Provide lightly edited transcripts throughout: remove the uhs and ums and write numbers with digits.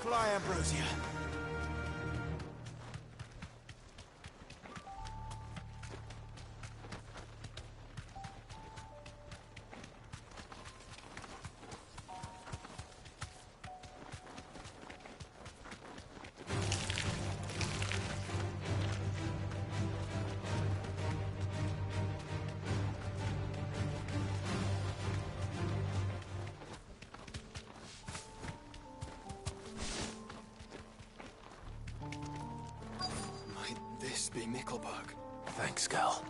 Fly, Ambrosia. This be Mickelberg. Thanks, Gal.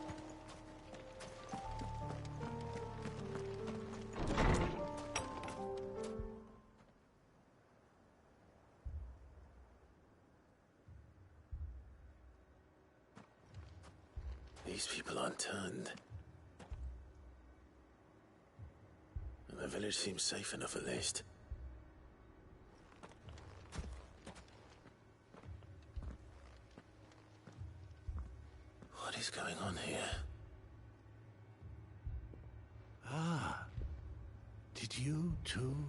These people aren't turned. And the village seems safe enough at least. What is going on here? Ah. Did you too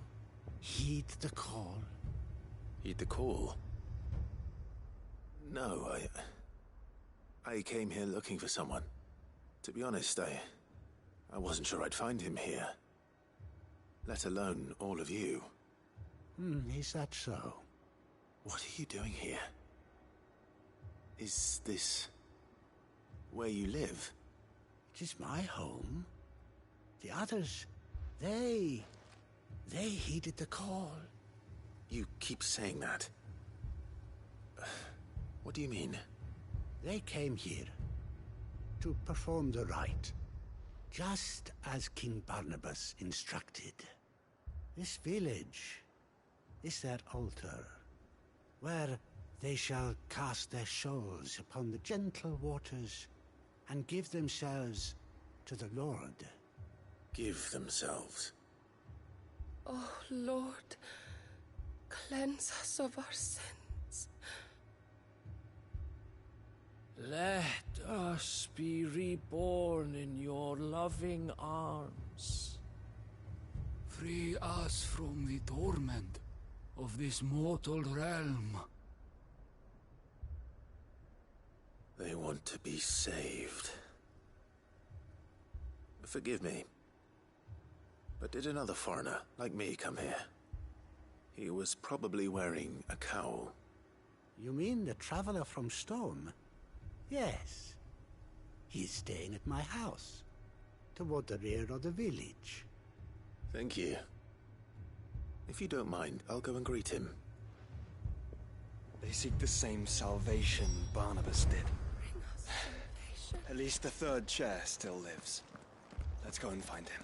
heed the call? Heed the call? No, I came here looking for someone. To be honest, I wasn't sure I'd find him here. Let alone all of you. Is that so? What are you doing here? Is this where you live? It is my home. The others, they heeded the call. You keep saying that. What do you mean? They came here to perform the rite, just as King Barnabas instructed. This village is their altar, where they shall cast their shoals upon the gentle waters and give themselves to the Lord. Give themselves? Oh, Lord, cleanse us of our sins. Let us be reborn in your loving arms. Free us from the torment of this mortal realm. They want to be saved. Forgive me, but did another foreigner like me come here? He was probably wearing a cowl. You mean the traveler from Stone? Yes. He is staying at my house, toward the rear of the village. Thank you. If you don't mind, I'll go and greet him. They seek the same salvation Barnabas did. Bring us salvation. At least the third chair still lives. Let's go and find him.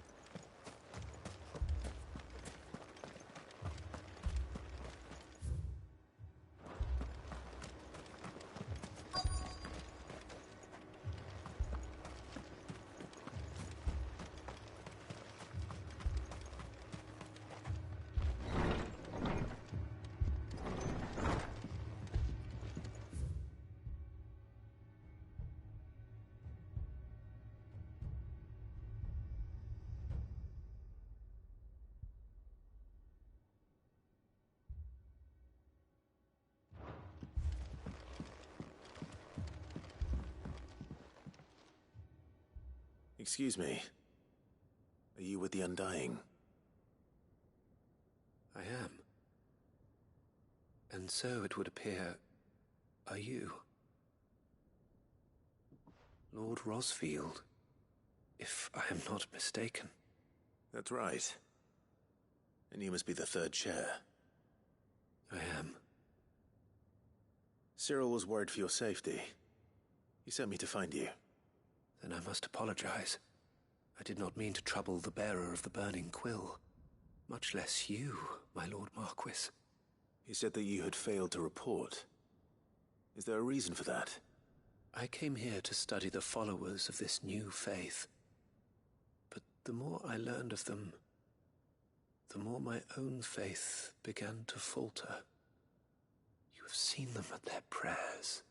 Excuse me. Are you with the Undying? I am. And so it would appear, are you? Lord Rosfield, if I am not mistaken. That's right. And you must be the third chair. I am. Cyril was worried for your safety. He sent me to find you. Then I must apologize. I did not mean to trouble the bearer of the burning quill. Much less you, my Lord Marquis. He said that you had failed to report. Is there a reason for that? I came here to study the followers of this new faith. But the more I learned of them, the more my own faith began to falter. You have seen them at their prayers,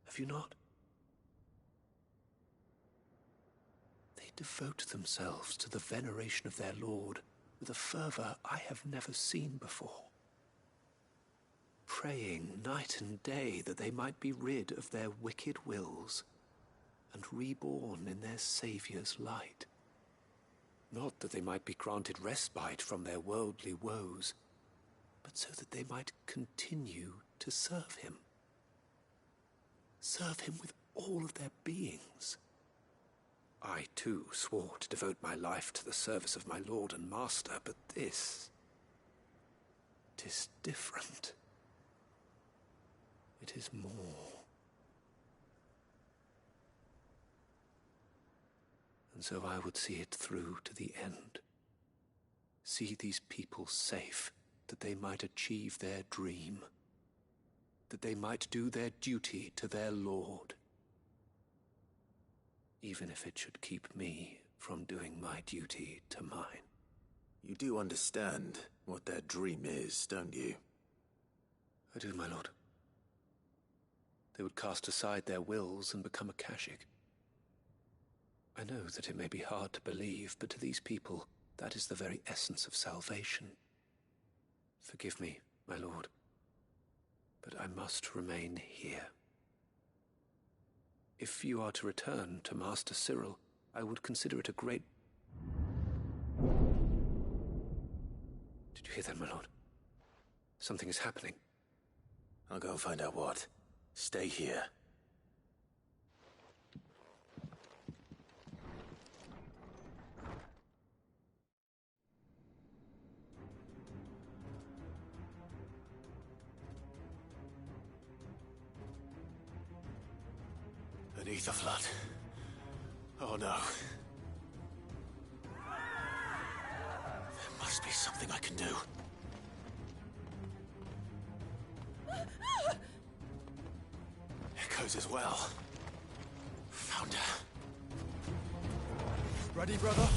have you not? They devote themselves to the veneration of their Lord with a fervor I have never seen before. praying night and day that they might be rid of their wicked wills and reborn in their Saviour's light. Not that they might be granted respite from their worldly woes, but so that they might continue to serve him. Serve him with all of their beings. I, too, swore to devote my life to the service of my Lord and Master, but this... 'tis different. It is more. And so I would see it through to the end. See these people safe, that they might achieve their dream. That they might do their duty to their Lord. Even if it should keep me from doing my duty to mine. You do understand what their dream is, don't you? I do, my lord. They would cast aside their wills and become Akashic. I know that it may be hard to believe, but to these people, that is the very essence of salvation. Forgive me, my lord, but I must remain here. If you are to return to Master Cyril, I would consider it a great... Did you hear that, my lord? Something is happening. I'll go and find out what. Stay here. Beneath the flood. Oh no. There must be something I can do. Echoes as well. Found her. Ready, brother?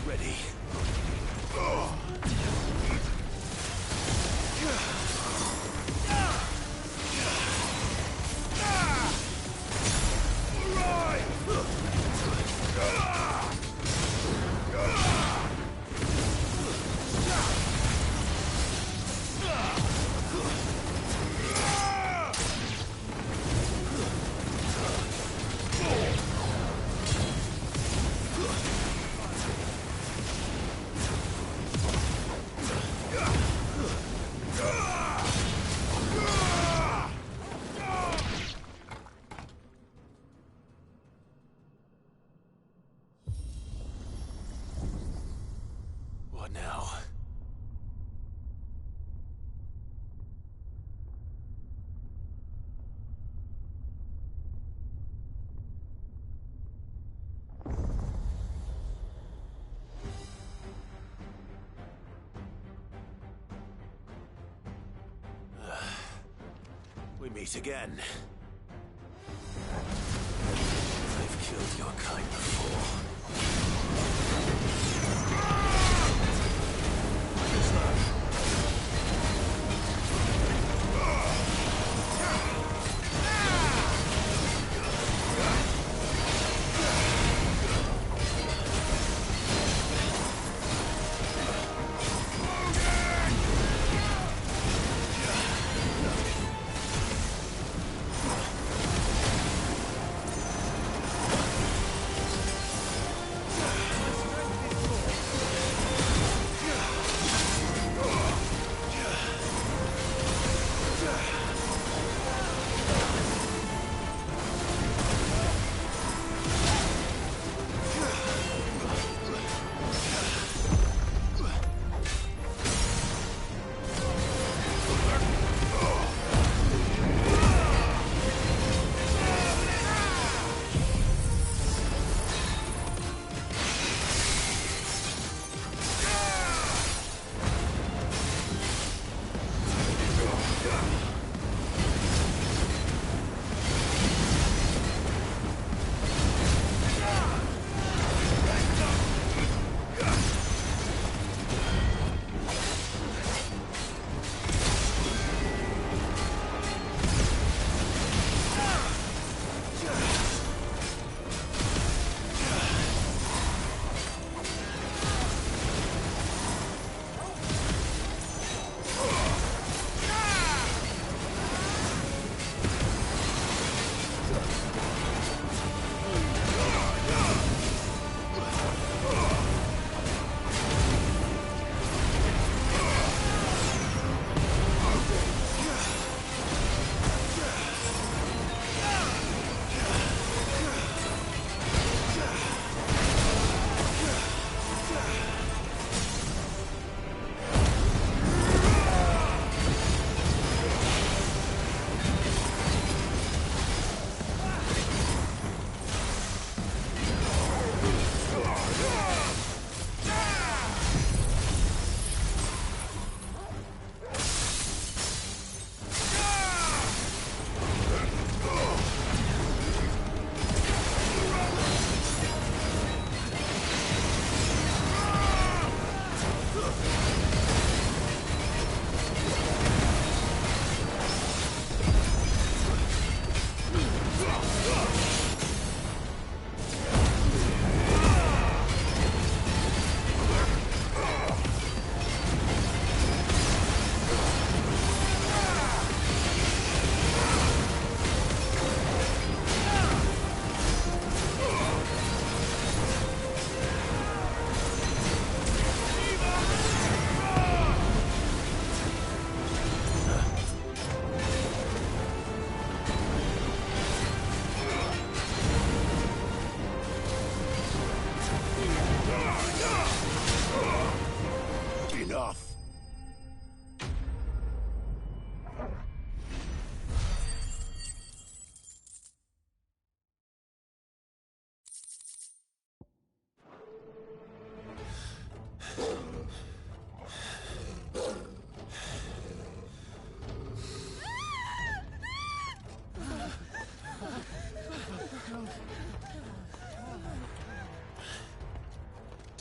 Ready. What now? We meet again. I've killed your kind before.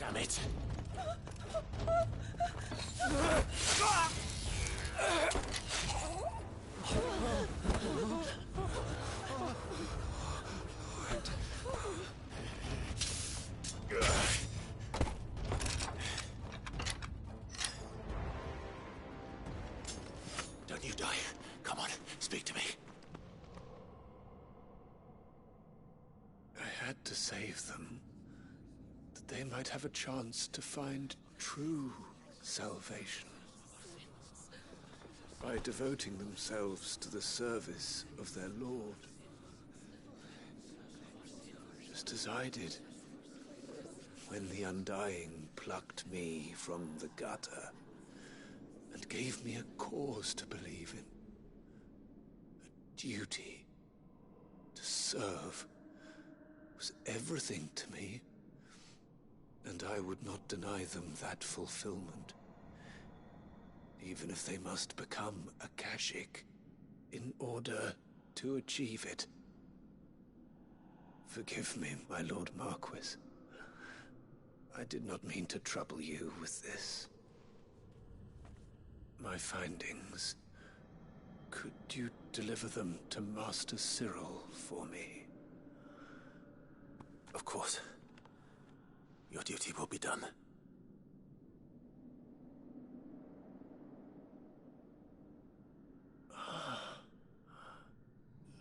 Damn it! Don't you die. Come on, speak to me. I had to save them, that they might have a chance to find true salvation. By devoting themselves to the service of their Lord. Just as I did when the Undying plucked me from the gutter and gave me a cause to believe in. A duty to serve was everything to me, and I would not deny them that fulfillment, even if they must become a Kashyyyk in order to achieve it. Forgive me, my Lord Marquis. I did not mean to trouble you with this. My findings. Could you deliver them to Master Cyril for me? Of course. Your duty will be done.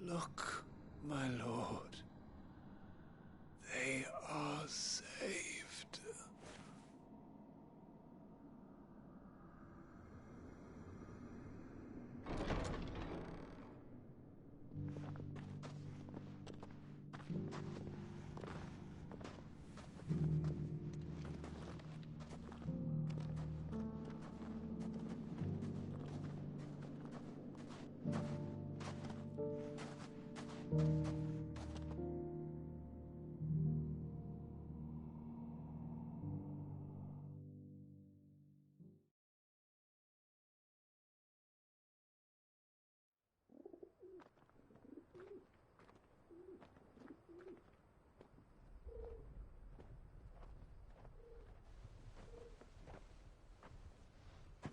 Look, my lord. They are saved.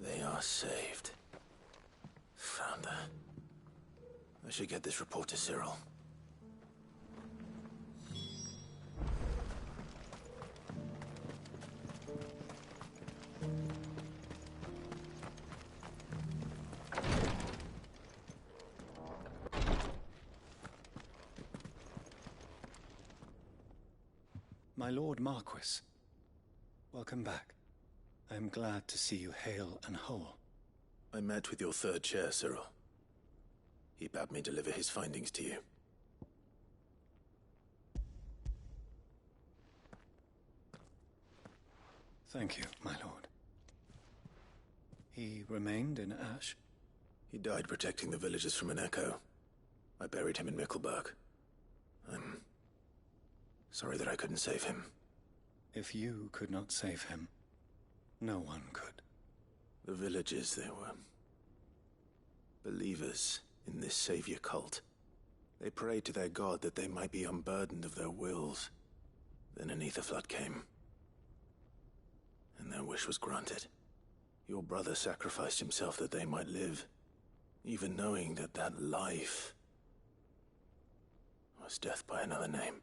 They are saved. Found her. I should get this report to Cyril. My Lord Marquis, welcome back. I am glad to see you hale and whole. I met with your third chair, Cyril. He bade me deliver his findings to you. Thank you, my lord. He remained in Ash? He died protecting the villagers from an echo. I buried him in Mickleburg. I'm sorry that I couldn't save him. If you could not save him, no one could. The villagers, they were believers in this savior cult. They prayed to their god that they might be unburdened of their wills. Then an ether flood came, and their wish was granted. Your brother sacrificed himself that they might live, even knowing that that life was death by another name.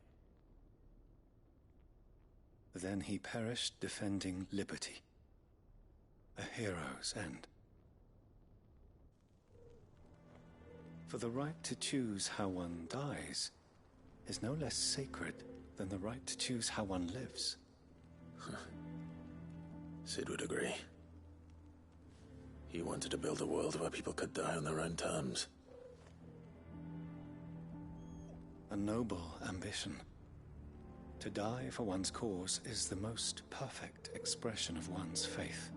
Then he perished defending liberty. A hero's end. For the right to choose how one dies is no less sacred than the right to choose how one lives. Sid would agree. He wanted to build a world where people could die on their own terms. A noble ambition. To die for one's cause is the most perfect expression of one's faith.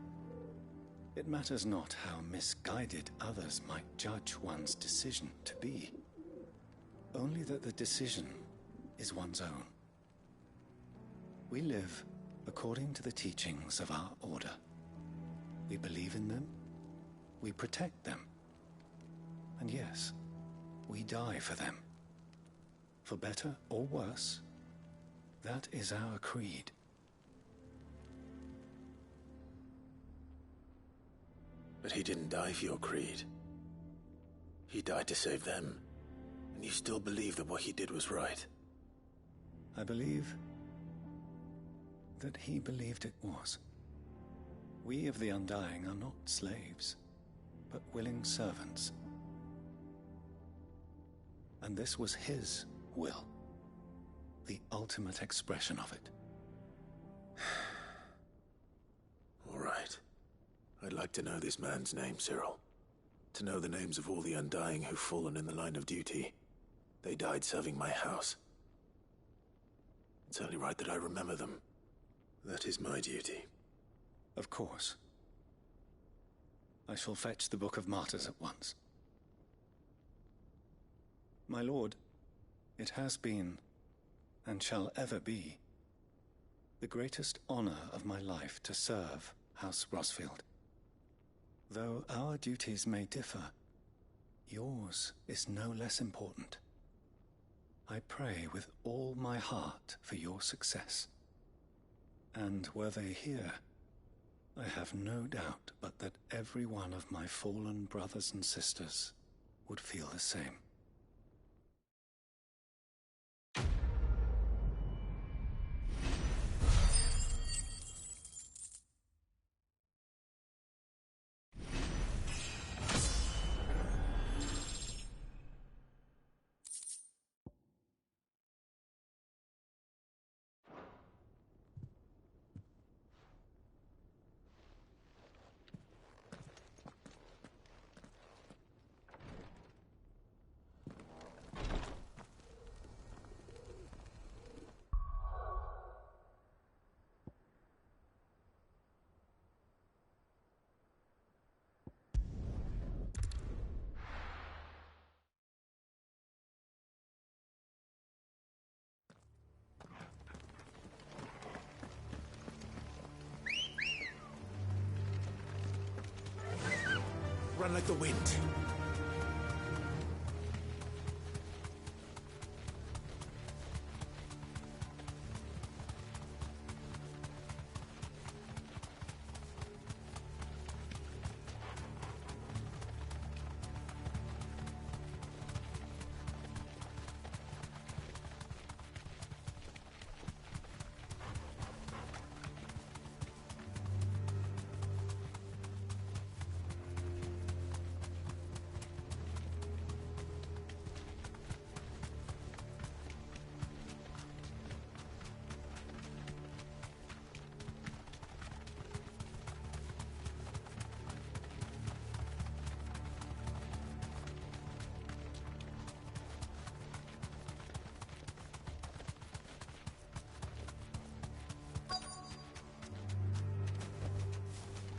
It matters not how misguided others might judge one's decision to be. Only that the decision is one's own. We live according to the teachings of our order. We believe in them, we protect them, and yes, we die for them. For better or worse, that is our creed. But he didn't die for your creed. He died to save them. And you still believe that what he did was right? I believe that he believed it was. We of the Undying are not slaves, but willing servants. And this was his will, the ultimate expression of it. All right. I'd like to know this man's name, Cyril. To know the names of all the Undying who've fallen in the line of duty. They died serving my house. It's only right that I remember them. That is my duty. Of course. I shall fetch the Book of Martyrs at once. My lord, it has been, and shall ever be, the greatest honor of my life to serve House Rosfield. Though our duties may differ, yours is no less important. I pray with all my heart for your success. And were they here, I have no doubt but that every one of my fallen brothers and sisters would feel the same. Run like the wind.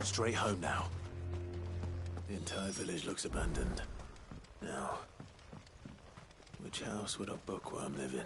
Straight home now. The entire village looks abandoned. Now, which house would a bookworm live in?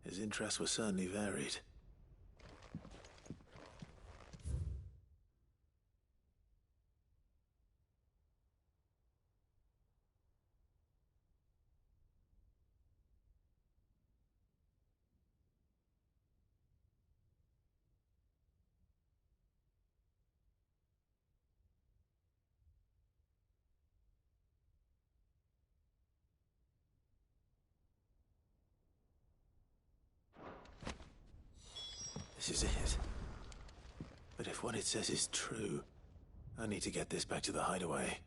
His interests were certainly varied. this is it. But if what it says is true, I need to get this back to the hideaway.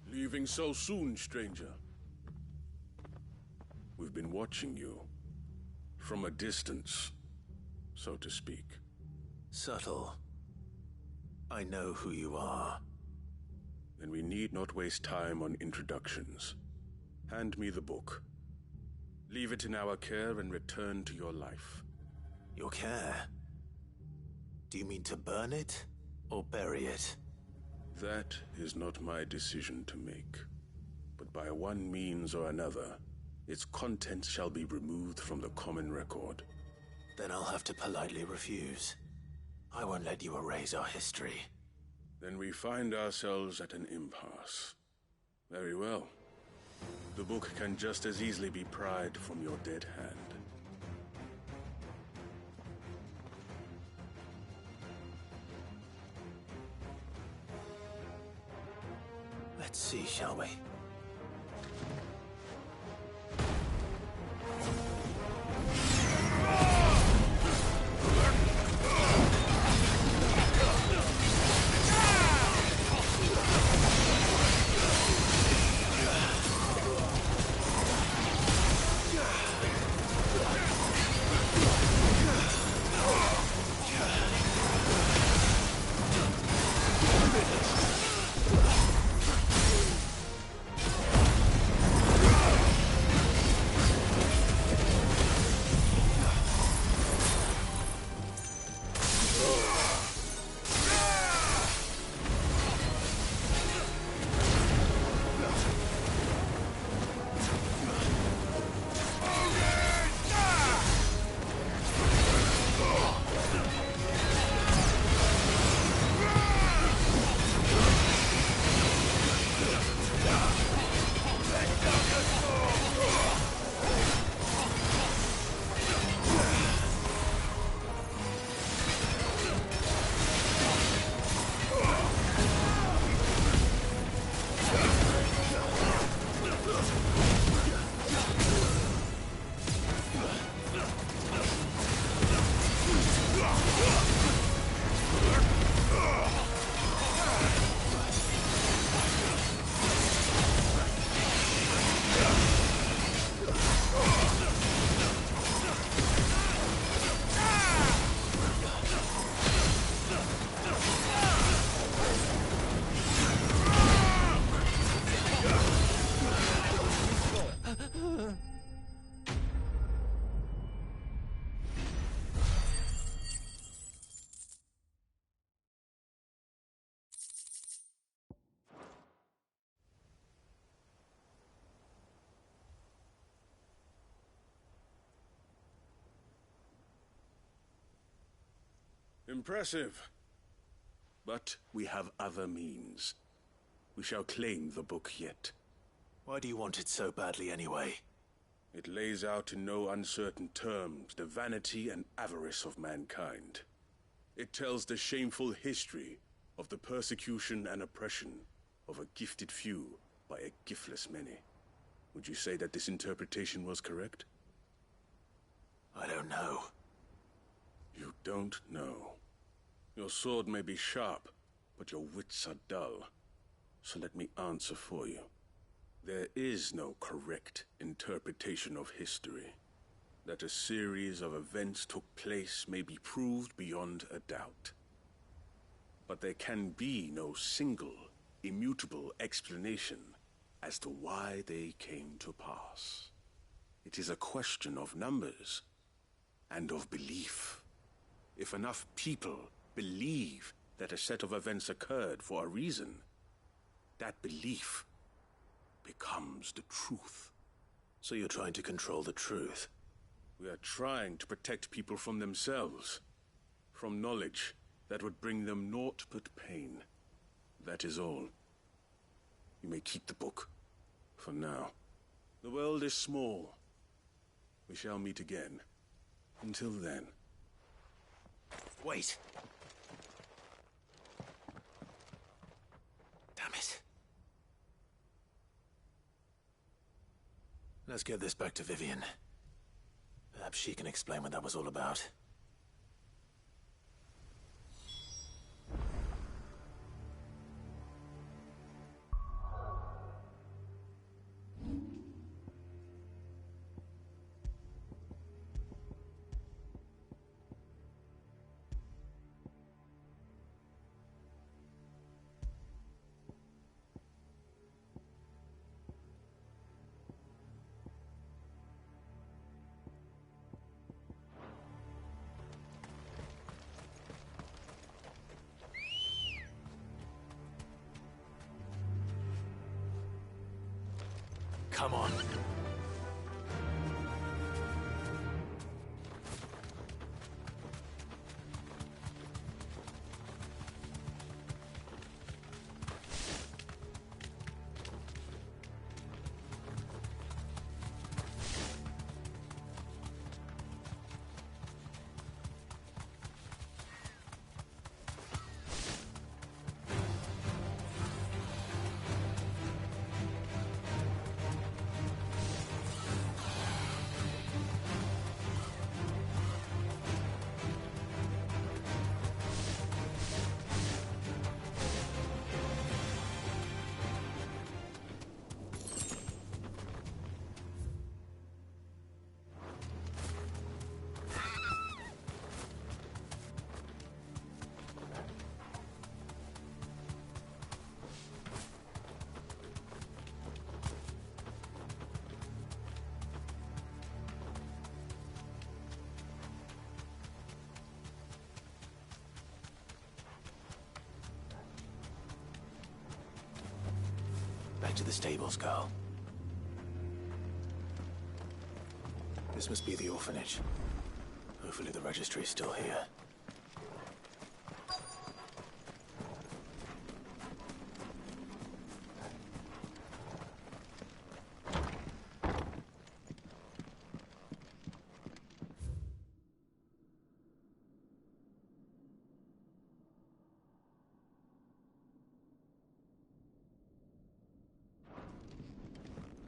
Leaving so soon, stranger? We've been watching you. From a distance, so to speak. Subtle. I know who you are. Then we need not waste time on introductions. Hand me the book. Leave it in our care and return to your life. Your care? Do you mean to burn it, or bury it? That is not my decision to make. But by one means or another, its contents shall be removed from the common record. Then I'll have to politely refuse. I won't let you erase our history. Then we find ourselves at an impasse. Very well. The book can just as easily be pried from your dead hand. Let's see, shall we? Impressive. But we have other means. We shall claim the book yet. Why do you want it so badly anyway? It lays out in no uncertain terms the vanity and avarice of mankind. It tells the shameful history of the persecution and oppression of a gifted few by a giftless many. Would you say that this interpretation was correct? I don't know. You don't know. Your sword may be sharp, but your wits are dull. So let me answer for you. There is no correct interpretation of history. That a series of events took place may be proved beyond a doubt. But there can be no single, immutable explanation as to why they came to pass. It is a question of numbers and of belief. If enough people believe that a set of events occurred for a reason, that belief becomes the truth. So you're trying to control the truth? We are trying to protect people from themselves, from knowledge that would bring them naught but pain. That is all. You may keep the book. For now. The world is small. We shall meet again. Until then. Wait! Damn it. Let's get this back to Vivian. Perhaps she can explain what that was all about. Come on. Back to the stables, Carl. This must be the orphanage. Hopefully the registry is still here.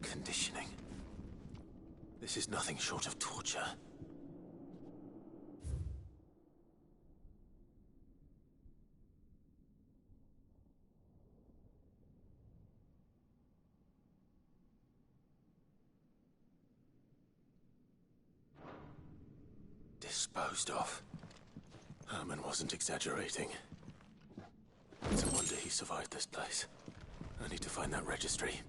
Conditioning. This is nothing short of torture. Disposed of. Herman wasn't exaggerating. It's a wonder he survived this place. I need to find that registry.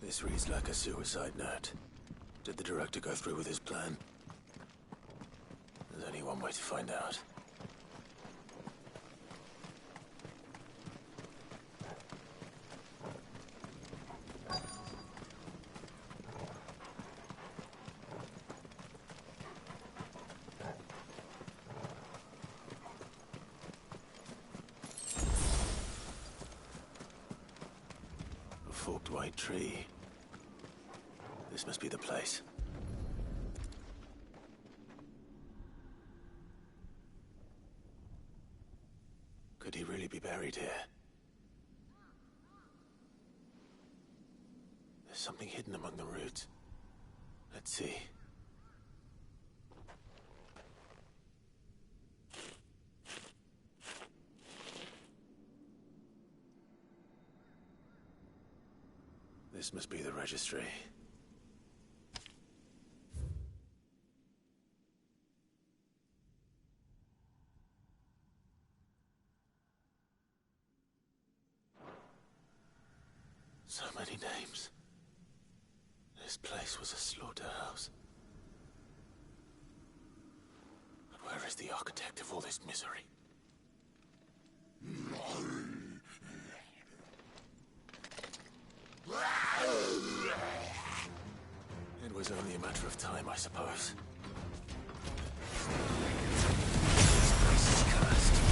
This reads like a suicide note. Did the director go through with his plan? There's only one way to find out. A forked white tree. This must be the place. Could he really be buried here? There's something hidden among the roots. Let's see. This must be the registry. So many names. This place was a slaughterhouse. But where is the architect of all this misery? It was only a matter of time, I suppose. This place is cursed.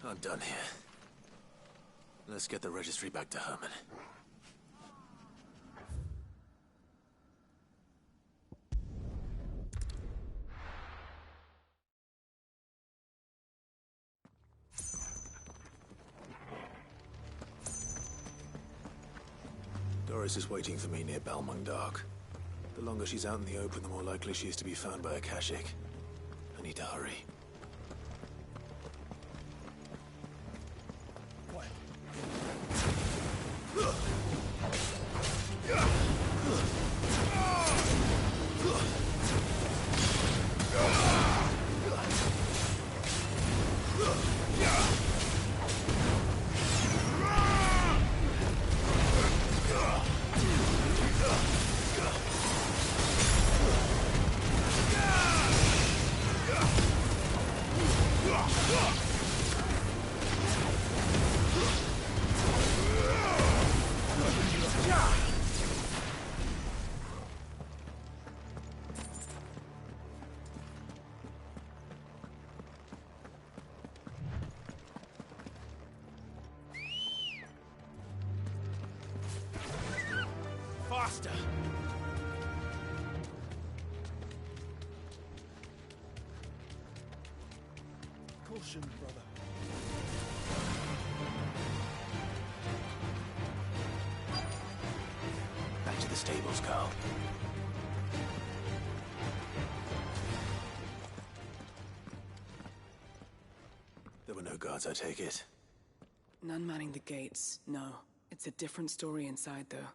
I'm done here. Let's get the registry back to Herman. Doris is waiting for me near Balmung Dock. The longer she's out in the open, the more likely she is to be found by Akashic. I need to hurry. Faster! Caution, brother. Back to the stables, Carl. There were no guards, I take it. None manning the gates, no. It's a different story inside, though.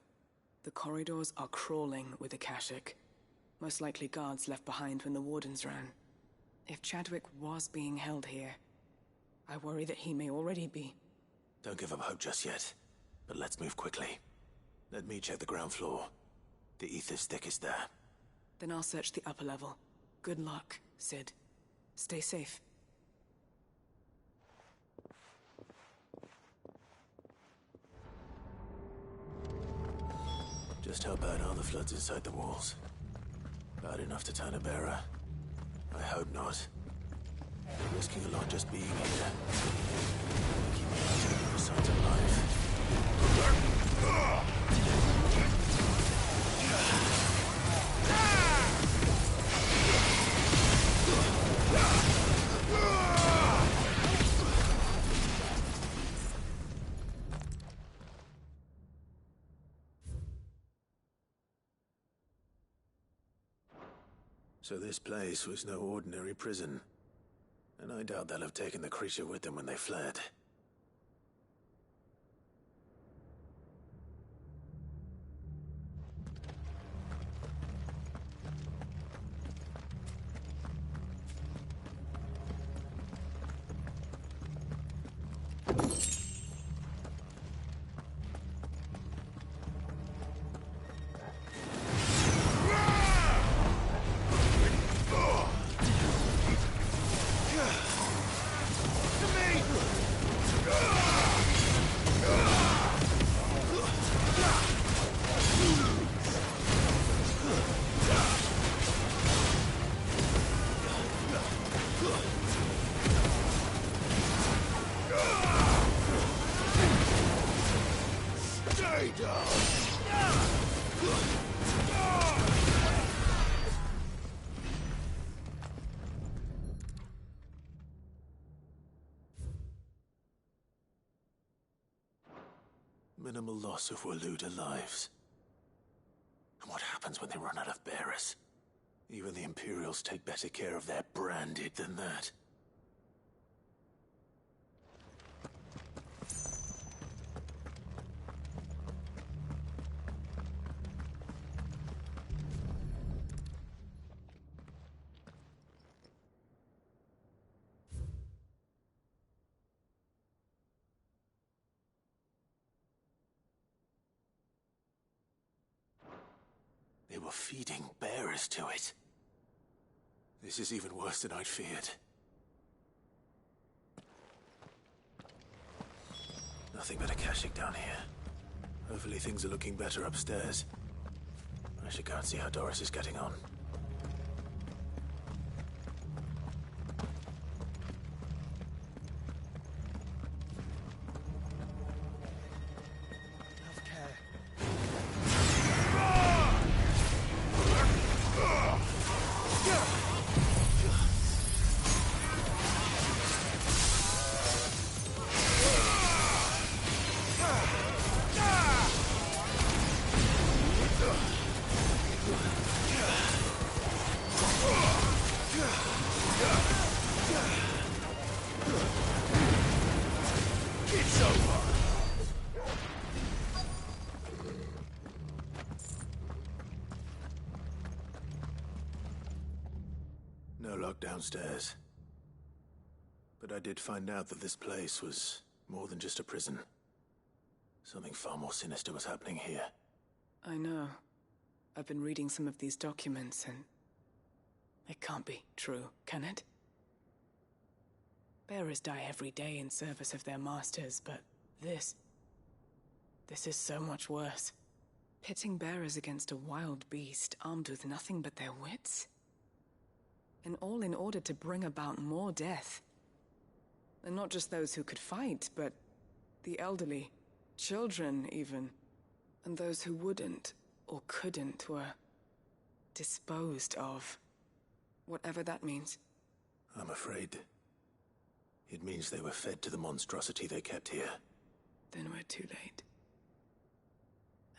The corridors are crawling with Akashic. Most likely guards left behind when the Wardens ran. If Chadwick was being held here, I worry that he may already be. Don't give up hope just yet, but let's move quickly. Let me check the ground floor. The ether's thickest there. Then I'll search the upper level. Good luck, Sid. Stay safe. Just how bad are the floods inside the walls? Bad enough to turn a bearer? I hope not. We're risking a lot just being here. Keep my eyes open for signs of life. So this place was no ordinary prison. And I doubt they'll have taken the creature with them when they fled. Minimal loss of Waluda lives. And what happens when they run out of bearers? Even the Imperials take better care of their branded than that. They were feeding bearers to it. This is even worse than I'd feared. Nothing but a Kashyyyk down here. Hopefully things are looking better upstairs. I should go and see how Doris is getting on. No lock downstairs. But I did find out that this place was more than just a prison. Something far more sinister was happening here. I know. I've been reading some of these documents and... it can't be true, can it? Bearers die every day in service of their masters, but this is so much worse. Pitting bearers against a wild beast armed with nothing but their wits? And all in order to bring about more death. And not just those who could fight, but the elderly, children even. And those who wouldn't or couldn't were disposed of. Whatever that means. I'm afraid it means they were fed to the monstrosity they kept here. Then we're too late.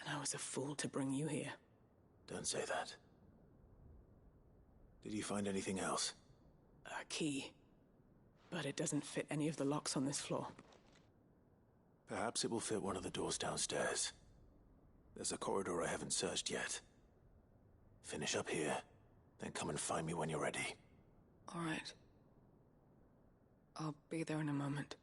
And I was a fool to bring you here. Don't say that. Did you find anything else? A key. But it doesn't fit any of the locks on this floor. Perhaps it will fit one of the doors downstairs. There's a corridor I haven't searched yet. Finish up here, then come and find me when you're ready. All right. I'll be there in a moment.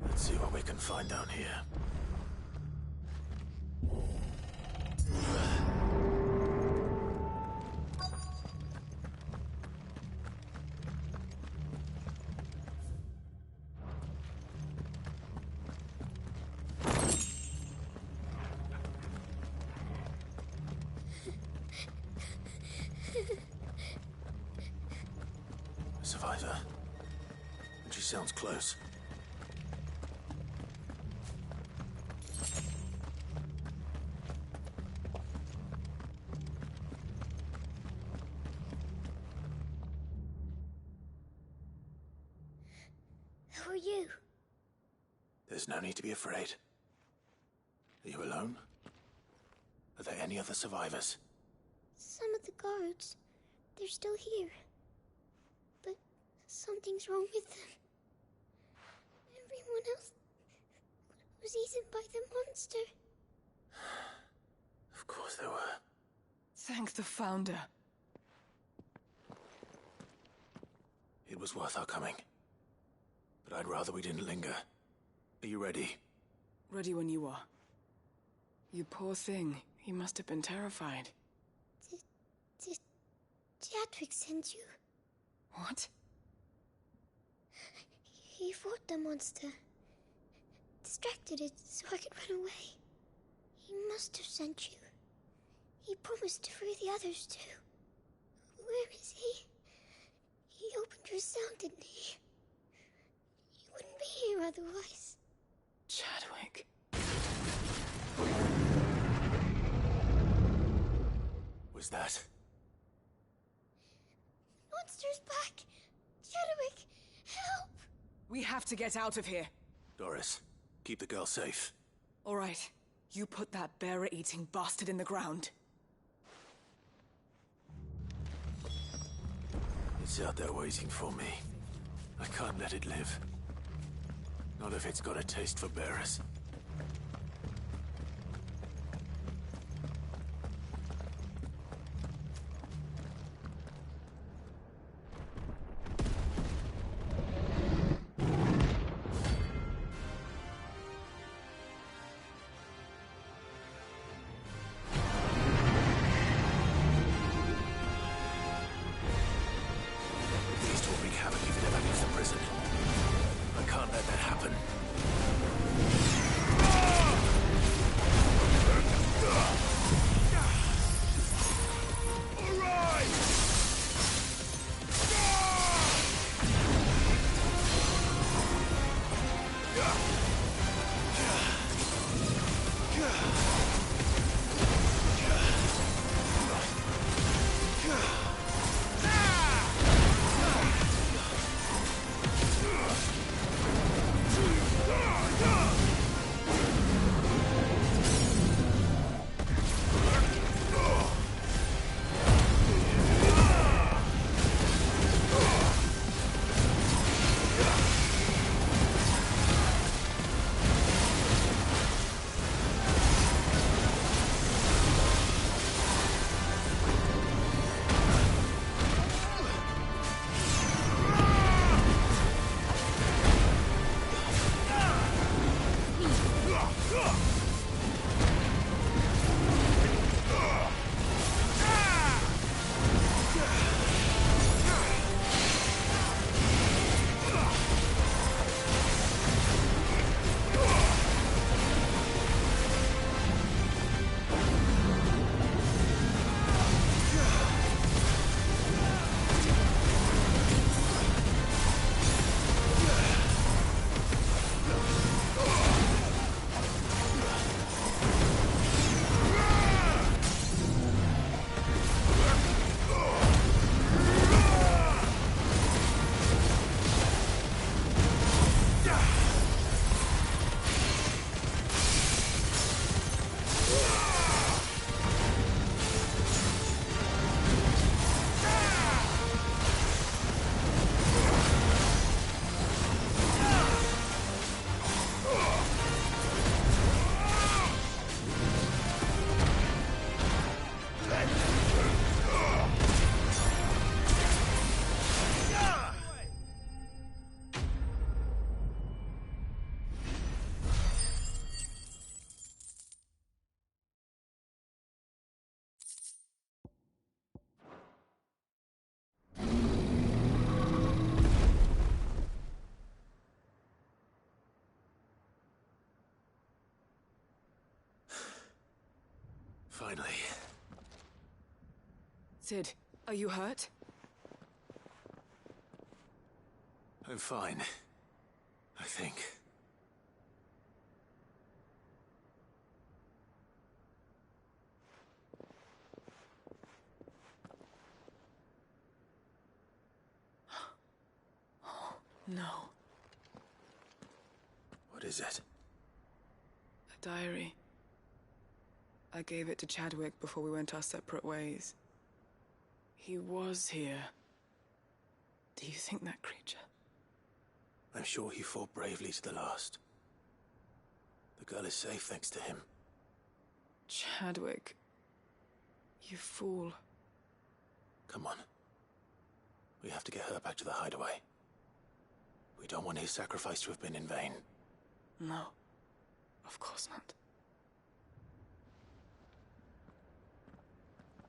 Let's see what we can find down here. A survivor. And she sounds close. Who are you? There's no need to be afraid. Are you alone? Are there any other survivors? Some of the guards. They're still here. But something's wrong with them. Everyone else was eaten by the monster. Of course there were. Thank the Founder. It was worth our coming. But I'd rather we didn't linger. Are you ready? Ready when you are. You poor thing. You must have been terrified. Did Chadwick send you? What? He fought the monster. Distracted it so I could run away. He must have sent you. He promised to free the others too. Where is he? He opened your cell, didn't he? You wouldn't be here otherwise. Chadwick. Was that? Monster's back! Chadwick, help! We have to get out of here. Doris, keep the girl safe. All right. You put that bearer-eating bastard in the ground. It's out there waiting for me. I can't let it live. Not if it's got a taste for bearers. Havoc if it ever leaves the prison. I can't let that happen. Finally. Cid, are you hurt? I'm fine. I think. No. What is it? A diary. I gave it to Chadwick before we went our separate ways. He was here. Do you think that creature? I'm sure he fought bravely to the last. The girl is safe thanks to him. Chadwick. You fool. Come on. We have to get her back to the hideaway. We don't want his sacrifice to have been in vain. No. Of course not.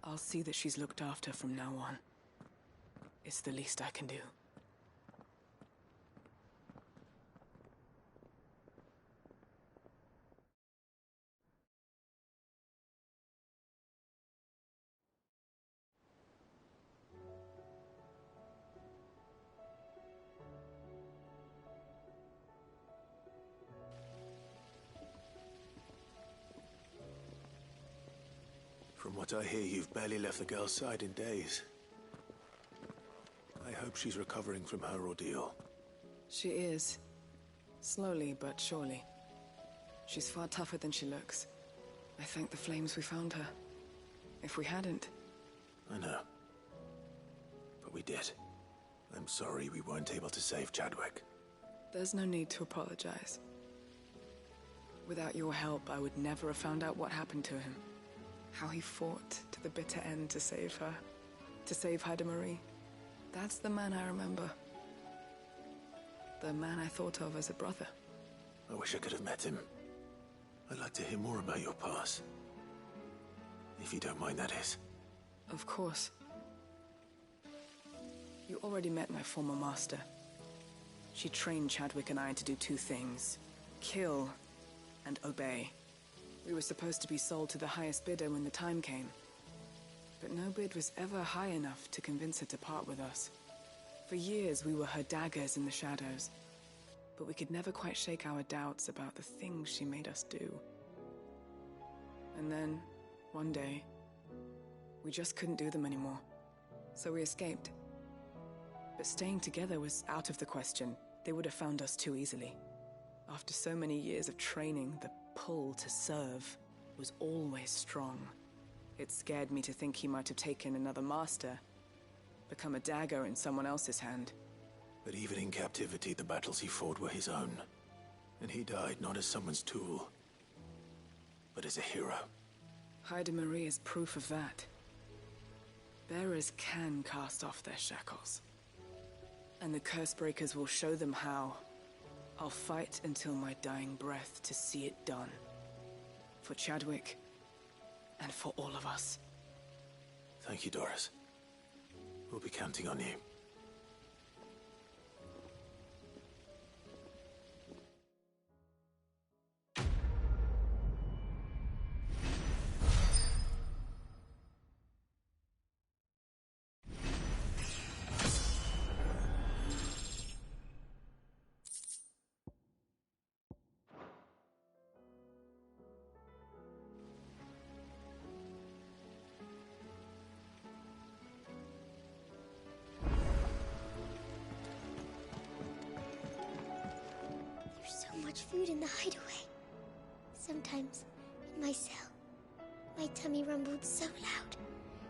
I'll see that she's looked after from now on. It's the least I can do. From what I hear, you've barely left the girl's side in days. I hope she's recovering from her ordeal. She is. Slowly but surely. She's far tougher than she looks. I thank the flames we found her. If we hadn't... I know. But we did. I'm sorry we weren't able to save Chadwick. There's no need to apologize. Without your help, I would never have found out what happened to him. How he fought to the bitter end to save her. To save Hyde Marie. That's the man I remember. The man I thought of as a brother. I wish I could have met him. I'd like to hear more about your past. If you don't mind, that is. Of course. You already met my former master. She trained Chadwick and I to do two things. Kill and obey. We were supposed to be sold to the highest bidder when the time came. But no bid was ever high enough to convince her to part with us. For years, we were her daggers in the shadows. But we could never quite shake our doubts about the things she made us do. And then, one day, we just couldn't do them anymore. So we escaped. But staying together was out of the question. They would have found us too easily. After so many years of training, the pull to serve was always strong. It scared me to think he might have taken another master, become a dagger in someone else's hand. But even in captivity, the battles he fought were his own. And he died not as someone's tool, but as a hero. Hyde Marie is proof of that. Bearers can cast off their shackles. And the Cursebreakers will show them how. I'll fight until my dying breath to see it done. For Chadwick, and for all of us. Thank you, Doris. We'll be counting on you. Food in the hideaway. Sometimes, in my cell, my tummy rumbled so loud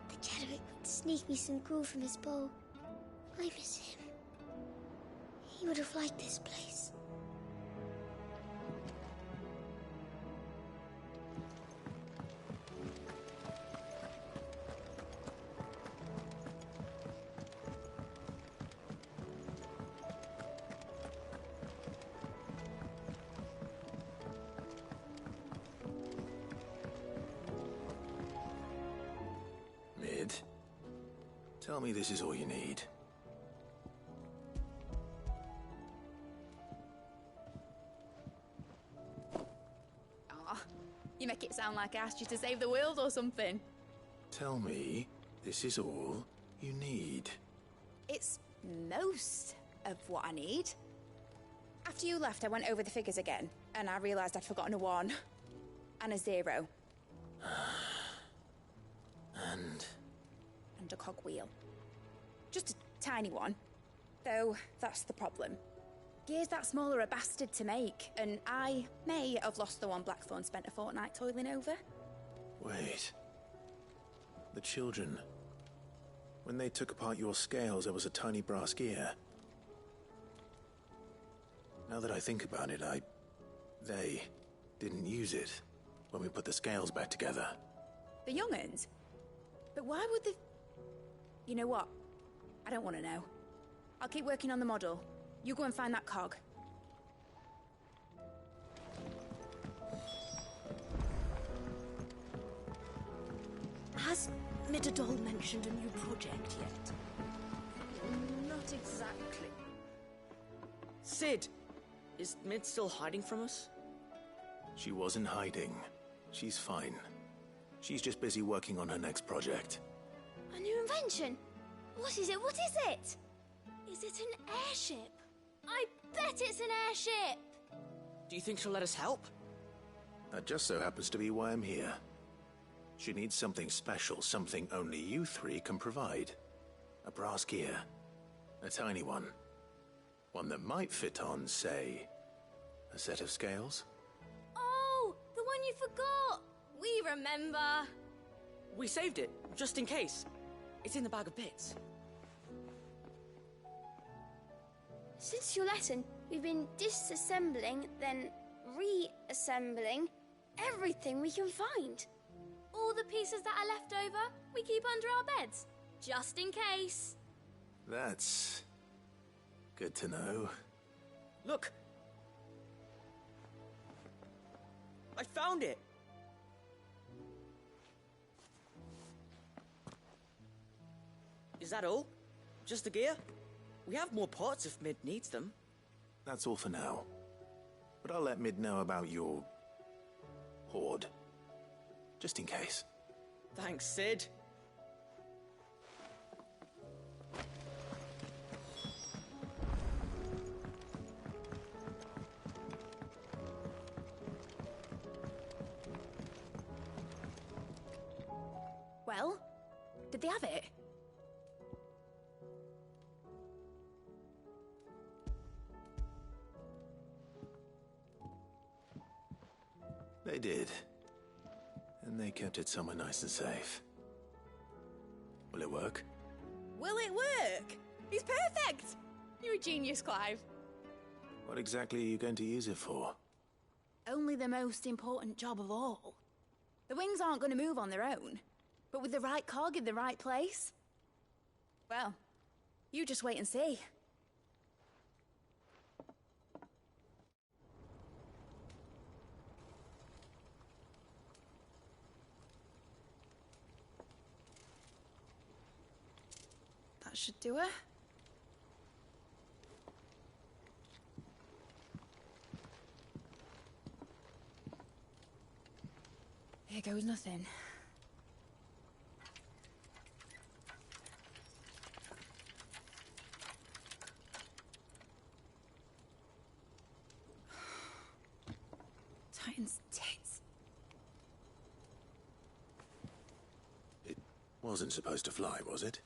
that Chadwick would sneak me some gruel from his bowl. I miss him. He would have liked this place. Tell me this is all you need. You make it sound sound like I asked you to save the world or something. Tell me, this is all you need. It's most of what I need. After you left, I went over the figures again, and I realised I'd forgotten a 1 and a 0. And a cogwheel. Just a tiny one. Though, that's the problem. Gears that small are a bastard to make, and I may have lost the one Blackthorn spent a fortnight toiling over. wait. The children. When they took apart your scales, there was a tiny brass gear. Now that I think about it, they didn't use it when we put the scales back together. The young'uns? But why would the... You know what? I don't want to know. I'll keep working on the model. You go and find that cog. Has Midadol mentioned a new project yet? Not exactly. Sid! Is Mid still hiding from us? She wasn't hiding. She's fine. She's just busy working on her next project. A new invention? What is it? What is it? Is it an airship? I bet it's an airship! Do you think she'll let us help? That just so happens to be why I'm here. She needs something special, something only you three can provide. A brass gear. A tiny one. One that might fit on, say, a set of scales? Oh, the one you forgot! We remember! We saved it, just in case. It's in the bag of bits. Since your lesson, we've been disassembling, then reassembling everything we can find. All the pieces that are left over, we keep under our beds, just in case. That's good to know. Look! I found it! Is that all? Just the gear? We have more parts if Mid needs them. That's all for now. But I'll let Mid know about your hoard. Just in case. Thanks, Sid. Well, did they have it? They did. And they kept it somewhere nice and safe. Will it work? Will it work? It's perfect! You're a genius, Clive. What exactly are you going to use it for? Only the most important job of all. The wings aren't going to move on their own. But with the right cog in the right place... Well, you just wait and see. That should do it. Here goes nothing. Titan's tits. It wasn't supposed to fly, was it?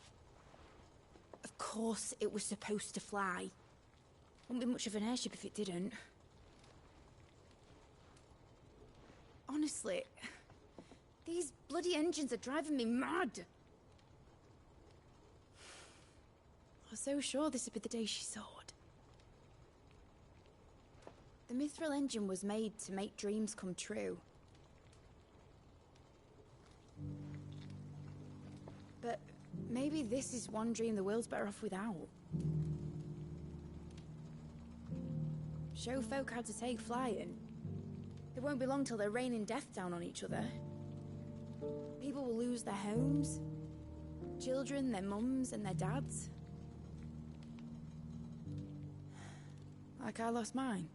Of course it was supposed to fly. Wouldn't be much of an airship if it didn't. Honestly, these bloody engines are driving me mad. I was so sure this would be the day she soared. The Mithril engine was made to make dreams come true. But maybe this is one dream the world's better off without. Show folk how to take flying. It won't be long till they're raining death down on each other. People will lose their homes. Children, their mums and their dads. Like I lost mine.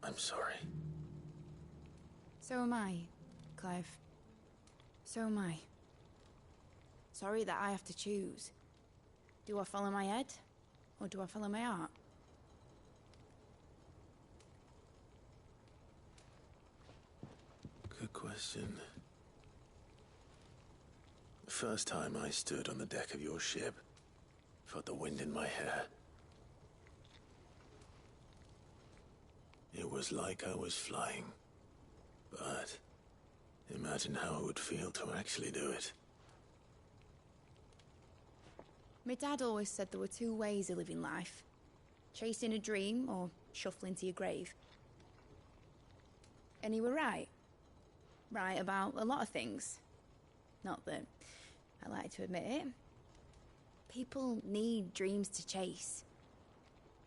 I'm sorry. So am I, Clive. So am I. Sorry that I have to choose. Do I follow my head, or do I follow my heart? Good question. The first time I stood on the deck of your ship, felt the wind in my hair. It was like I was flying. But imagine how it would feel to actually do it. My dad always said there were two ways of living life. Chasing a dream or shuffling to your grave. And he were right. Right about a lot of things. Not that I like to admit it. People need dreams to chase.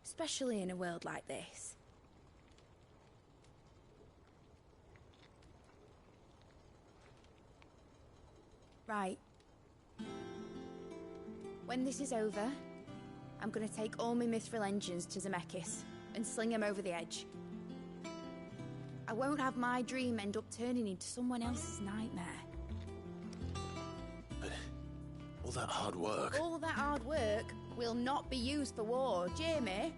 Especially in a world like this. Right. When this is over, I'm gonna take all my mithril engines to Zemeckis and sling them over the edge. I won't have my dream end up turning into someone else's nightmare. But all that hard work... All that hard work will not be used for war, Jamie.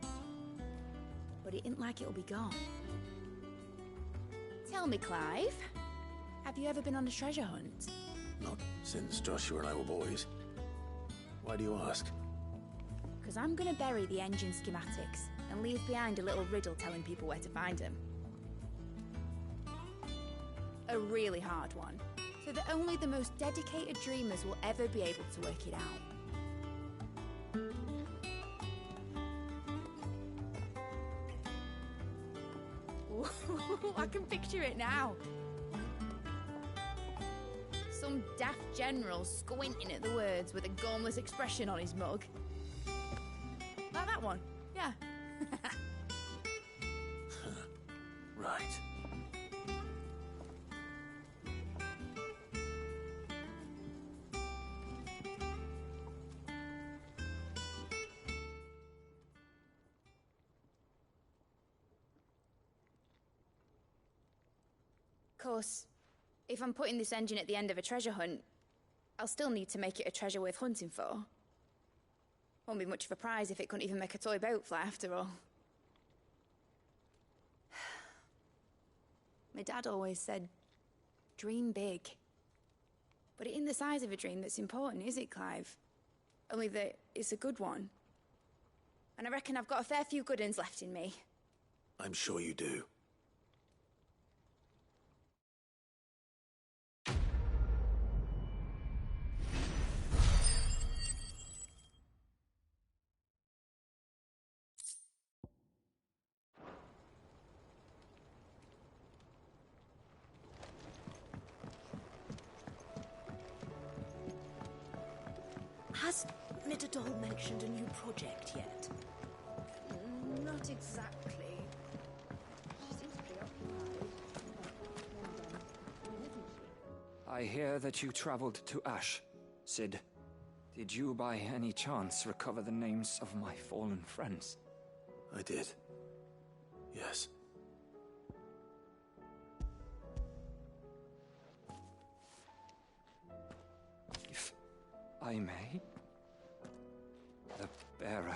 But it ain't like it'll be gone. Tell me, Clive, have you ever been on a treasure hunt? Not since Joshua and I were boys. Why do you ask? Because I'm gonna bury the engine schematics and leave behind a little riddle telling people where to find them. A really hard one, so that only the most dedicated dreamers will ever be able to work it out. Ooh, I can picture it now. Some daft general squinting at the words with a gormless expression on his mug. Like that one, yeah. Right. Of course, if I'm putting this engine at the end of a treasure hunt, I'll still need to make it a treasure worth hunting for. Won't be much of a prize if it couldn't even make a toy boat fly after all. My dad always said, dream big. But it ain't the size of a dream that's important, is it, Clive? Only that it's a good one. And I reckon I've got a fair few good uns left in me. I'm sure you do. Has Midadol mentioned a new project yet? Not exactly. She seems preoccupied. I hear that you traveled to Ash, Cid. Did you by any chance recover the names of my fallen friends? I did. Yes. If I may? The Bearer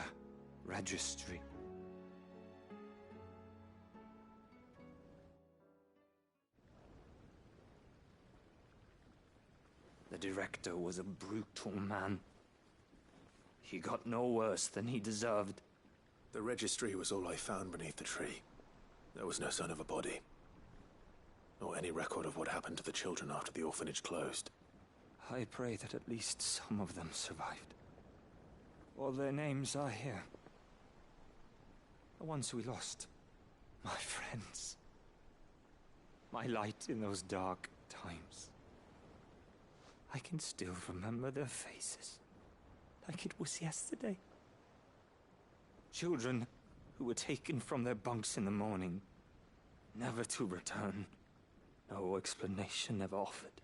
Registry. The director was a brutal man. He got no worse than he deserved. The registry was all I found beneath the tree. There was no sign of a body. Or any record of what happened to the children after the orphanage closed. I pray that at least some of them survived. All their names are here. The ones we lost. My friends. My light in those dark times. I can still remember their faces. Like it was yesterday. Children who were taken from their bunks in the morning. Never to return. No explanation ever offered.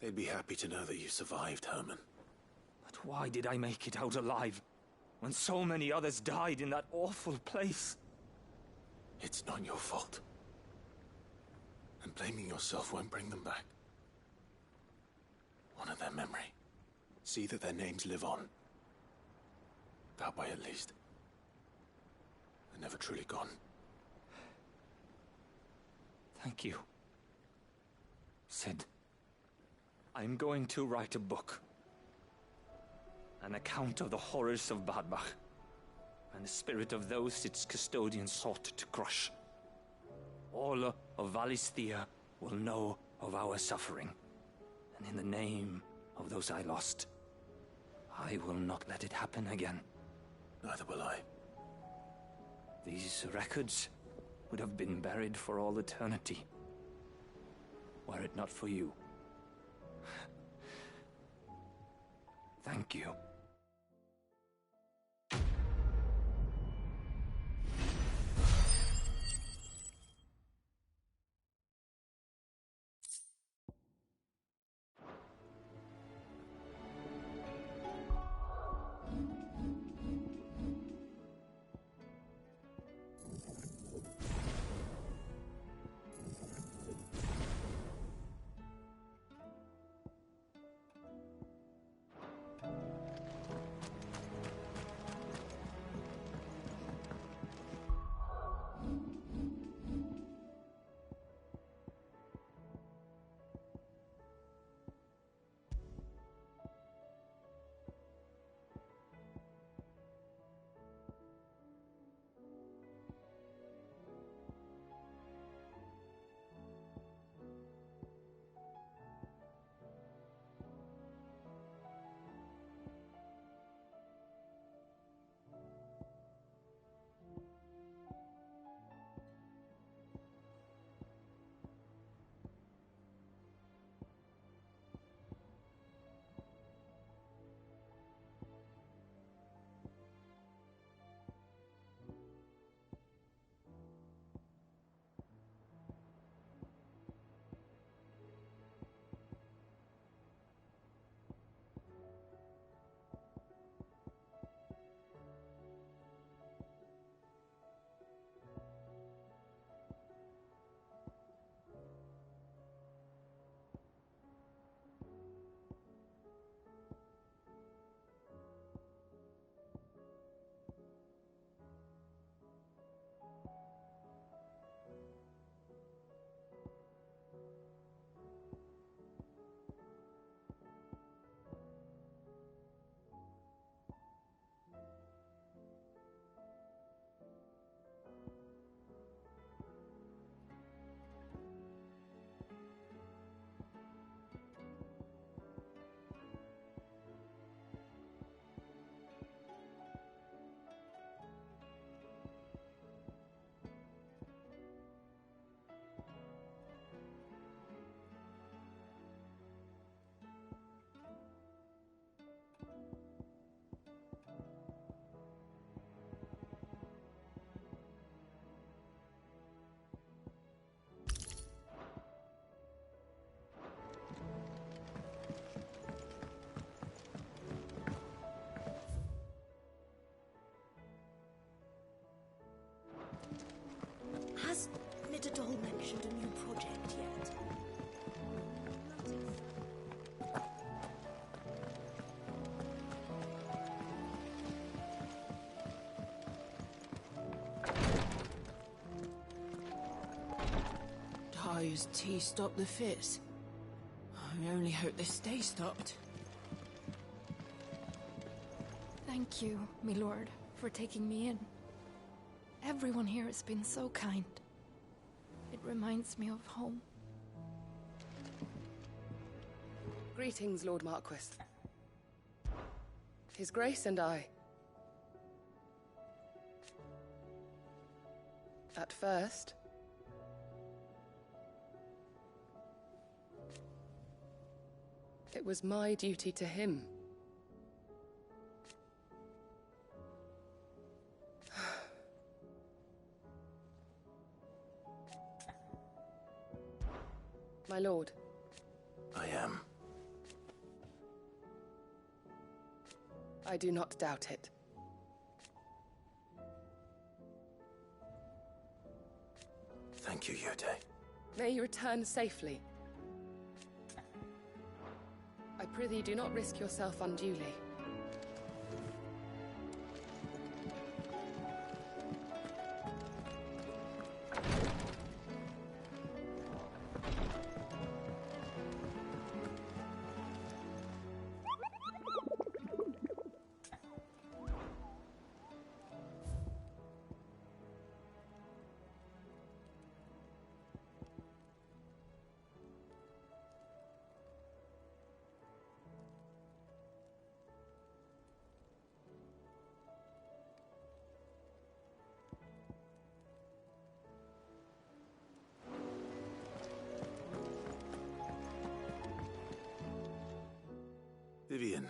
They'd be happy to know that you survived, Herman. But why did I make it out alive? When so many others died in that awful place? It's not your fault. And blaming yourself won't bring them back. Honor their memory. See that their names live on. That way, at least. They're never truly gone. Thank you. Sid, I'm going to write a book. An account of the horrors of Badbach, and the spirit of those its custodians sought to crush. All of Valisthea will know of our suffering, and in the name of those I lost, I will not let it happen again. Neither will I. These records would have been buried for all eternity, were it not for you. Thank you. Has Nidalee mentioned a new project yet? Dyer's tea stopped the fits. I only hope they stay stopped. Thank you, my lord, for taking me in. Everyone here has been so kind. It reminds me of home. Greetings, Lord Marquis. His Grace and I. At first, it was my duty to him. My lord. I am. I do not doubt it. Thank you, Yode. May you return safely. I prithee do not risk yourself unduly. Vivian.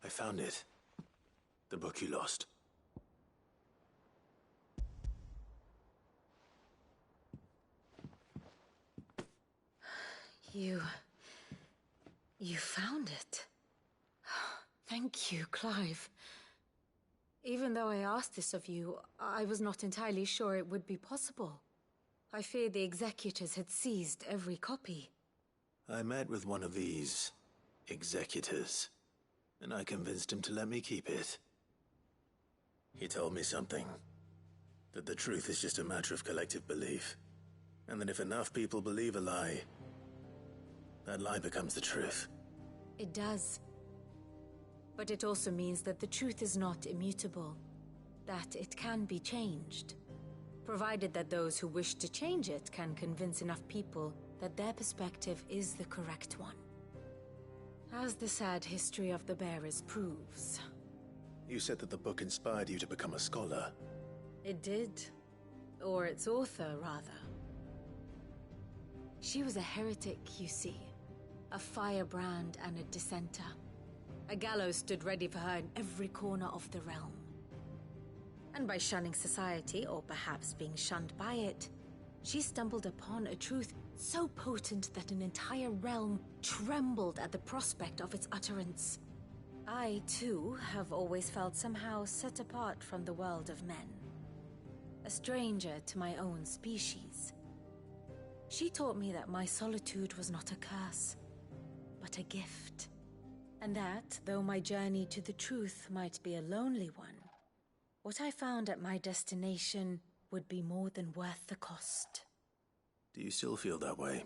I found it. The book you lost. You found it. Thank you, Clive. Even though I asked this of you, I was not entirely sure it would be possible. I feared the executors had seized every copy. I met with one of these executors, and I convinced him to let me keep it. He told me something. That the truth is just a matter of collective belief. And that if enough people believe a lie, that lie becomes the truth. It does. But it also means that the truth is not immutable. That it can be changed. Provided that those who wish to change it can convince enough people that their perspective is the correct one. As the sad history of the Bearers proves. You said that the book inspired you to become a scholar. It did. Or its author, rather. She was a heretic, you see. A firebrand and a dissenter. A gallows stood ready for her in every corner of the realm. And by shunning society, or perhaps being shunned by it, she stumbled upon a truth so potent that an entire realm trembled at the prospect of its utterance. I, too, have always felt somehow set apart from the world of men. A stranger to my own species. She taught me that my solitude was not a curse, but a gift. And that, though my journey to the truth might be a lonely one, what I found at my destination would be more than worth the cost. Do you still feel that way?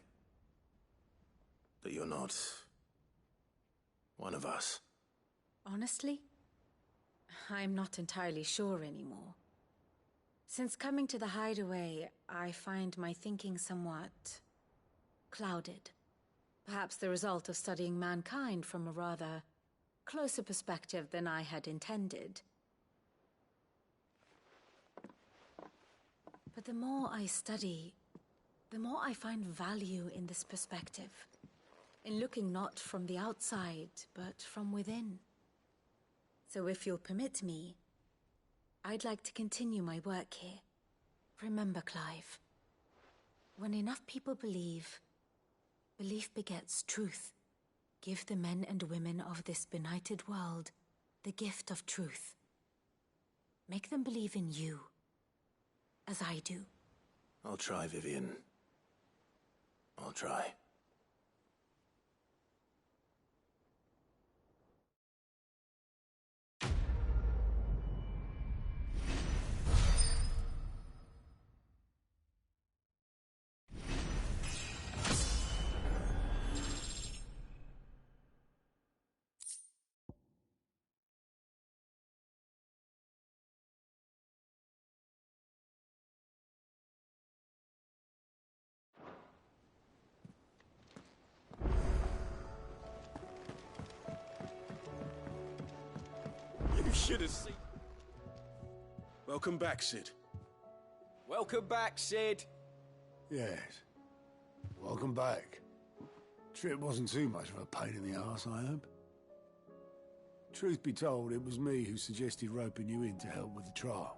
That you're not one of us? Honestly, I'm not entirely sure anymore. Since coming to the Hideaway, I find my thinking somewhat clouded. Perhaps the result of studying mankind from a rather closer perspective than I had intended. But the more I study, the more I find value in this perspective. In looking not from the outside, but from within. So if you'll permit me, I'd like to continue my work here. Remember, Clive, when enough people believe, belief begets truth. Give the men and women of this benighted world the gift of truth. Make them believe in you, as I do. I'll try, Vivian. I'll try. You should have seen. Welcome back, Sid. Welcome back, Sid. Yes. Welcome back. Trip wasn't too much of a pain in the arse, I hope. Truth be told, it was me who suggested roping you in to help with the trial.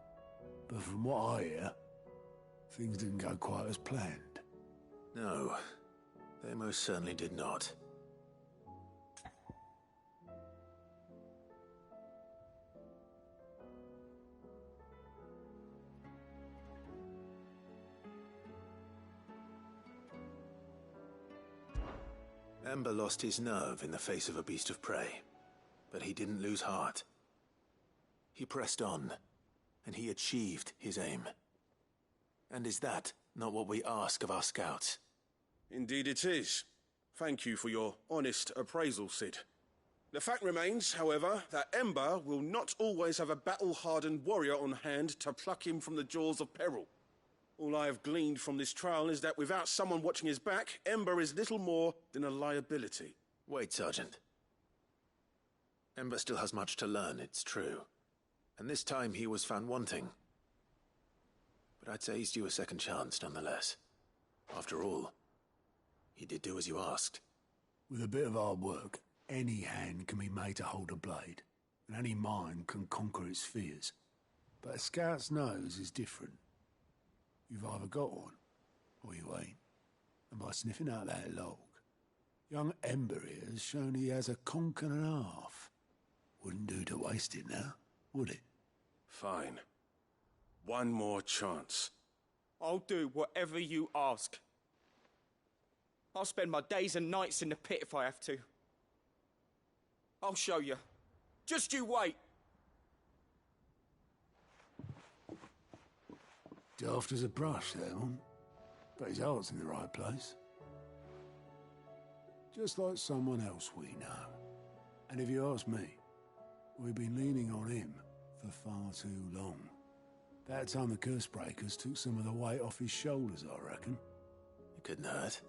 But from what I hear, things didn't go quite as planned. No, they most certainly did not. Ember lost his nerve in the face of a beast of prey, but he didn't lose heart. He pressed on, and he achieved his aim. And is that not what we ask of our scouts? Indeed it is. Thank you for your honest appraisal, Cid. The fact remains, however, that Ember will not always have a battle-hardened warrior on hand to pluck him from the jaws of peril. All I have gleaned from this trial is that without someone watching his back, Ember is little more than a liability. Wait, Sergeant. Ember still has much to learn, it's true. And this time he was found wanting. But I'd say he's due a second chance, nonetheless. After all, he did do as you asked. With a bit of hard work, any hand can be made to hold a blade, and any mind can conquer its fears. But a scout's nose is different. You've either got one, or you ain't. And by sniffing out that log, young Ember here has shown he has a conch and a half. Wouldn't do to waste it now, would it? Fine. One more chance. I'll do whatever you ask. I'll spend my days and nights in the pit if I have to. I'll show you. Just you wait. Daft as a brush, that one. But his heart's in the right place. Just like someone else we know. And if you ask me, we've been leaning on him for far too long. That time the curse breakers took some of the weight off his shoulders, I reckon. It couldn't hurt.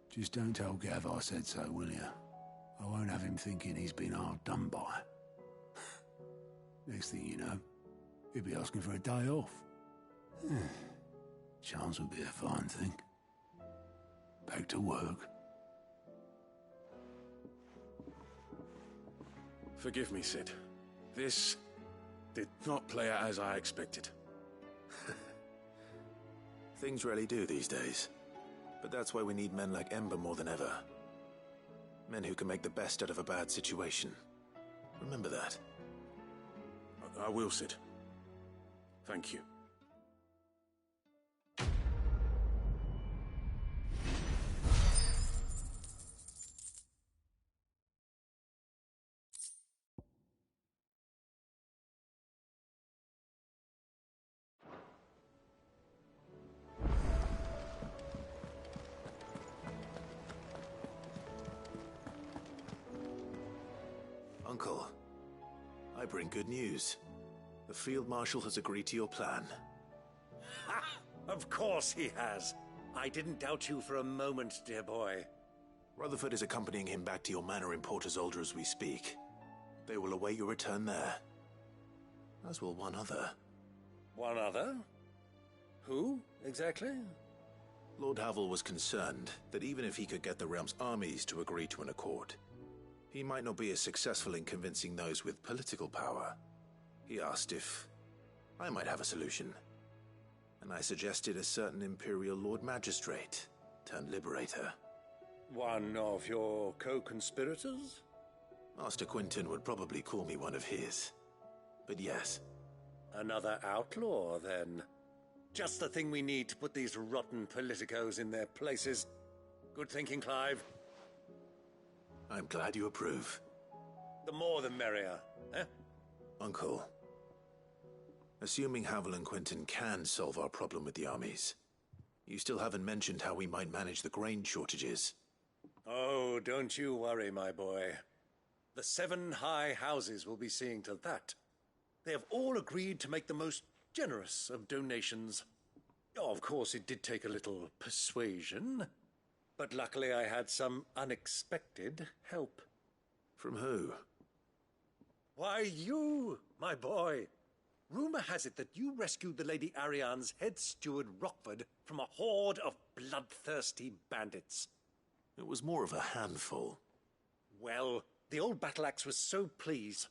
Just don't tell Gav I said so, will you? I won't have him thinking he's been hard done by. Next thing you know, he'll be asking for a day off. Chance would be a fine thing. Back to work. Forgive me, Cid. This did not play out as I expected. Things really do these days. But that's why we need men like Ember more than ever. Men who can make the best out of a bad situation. Remember that. I will, Cid. Thank you. Uncle, I bring good news. The Field Marshal has agreed to your plan. Ha! Of course he has. I didn't doubt you for a moment, dear boy. Rutherford is accompanying him back to your manor in Port Isolde as we speak. They will await your return there. As will one other. One other? Who, exactly? Lord Havel was concerned that even if he could get the realm's armies to agree to an accord, he might not be as successful in convincing those with political power. He asked if I might have a solution, and I suggested a certain Imperial Lord Magistrate turned Liberator. One of your co-conspirators? Master Quinton would probably call me one of his, but yes. Another outlaw, then. Just the thing we need to put these rotten politicos in their places. Good thinking, Clive. I'm glad you approve. The more the merrier, eh? Uncle, assuming Havel and Quinton can solve our problem with the armies, you still haven't mentioned how we might manage the grain shortages. Oh, don't you worry, my boy. The 7 high houses will be seeing to that. They have all agreed to make the most generous of donations. Oh, of course, it did take a little persuasion. But luckily I had some unexpected help. From who? Why, you, my boy. Rumor has it that you rescued the Lady Ariane's head steward Rockford from a horde of bloodthirsty bandits. It was more of a handful. Well, the old battle axe was so pleased.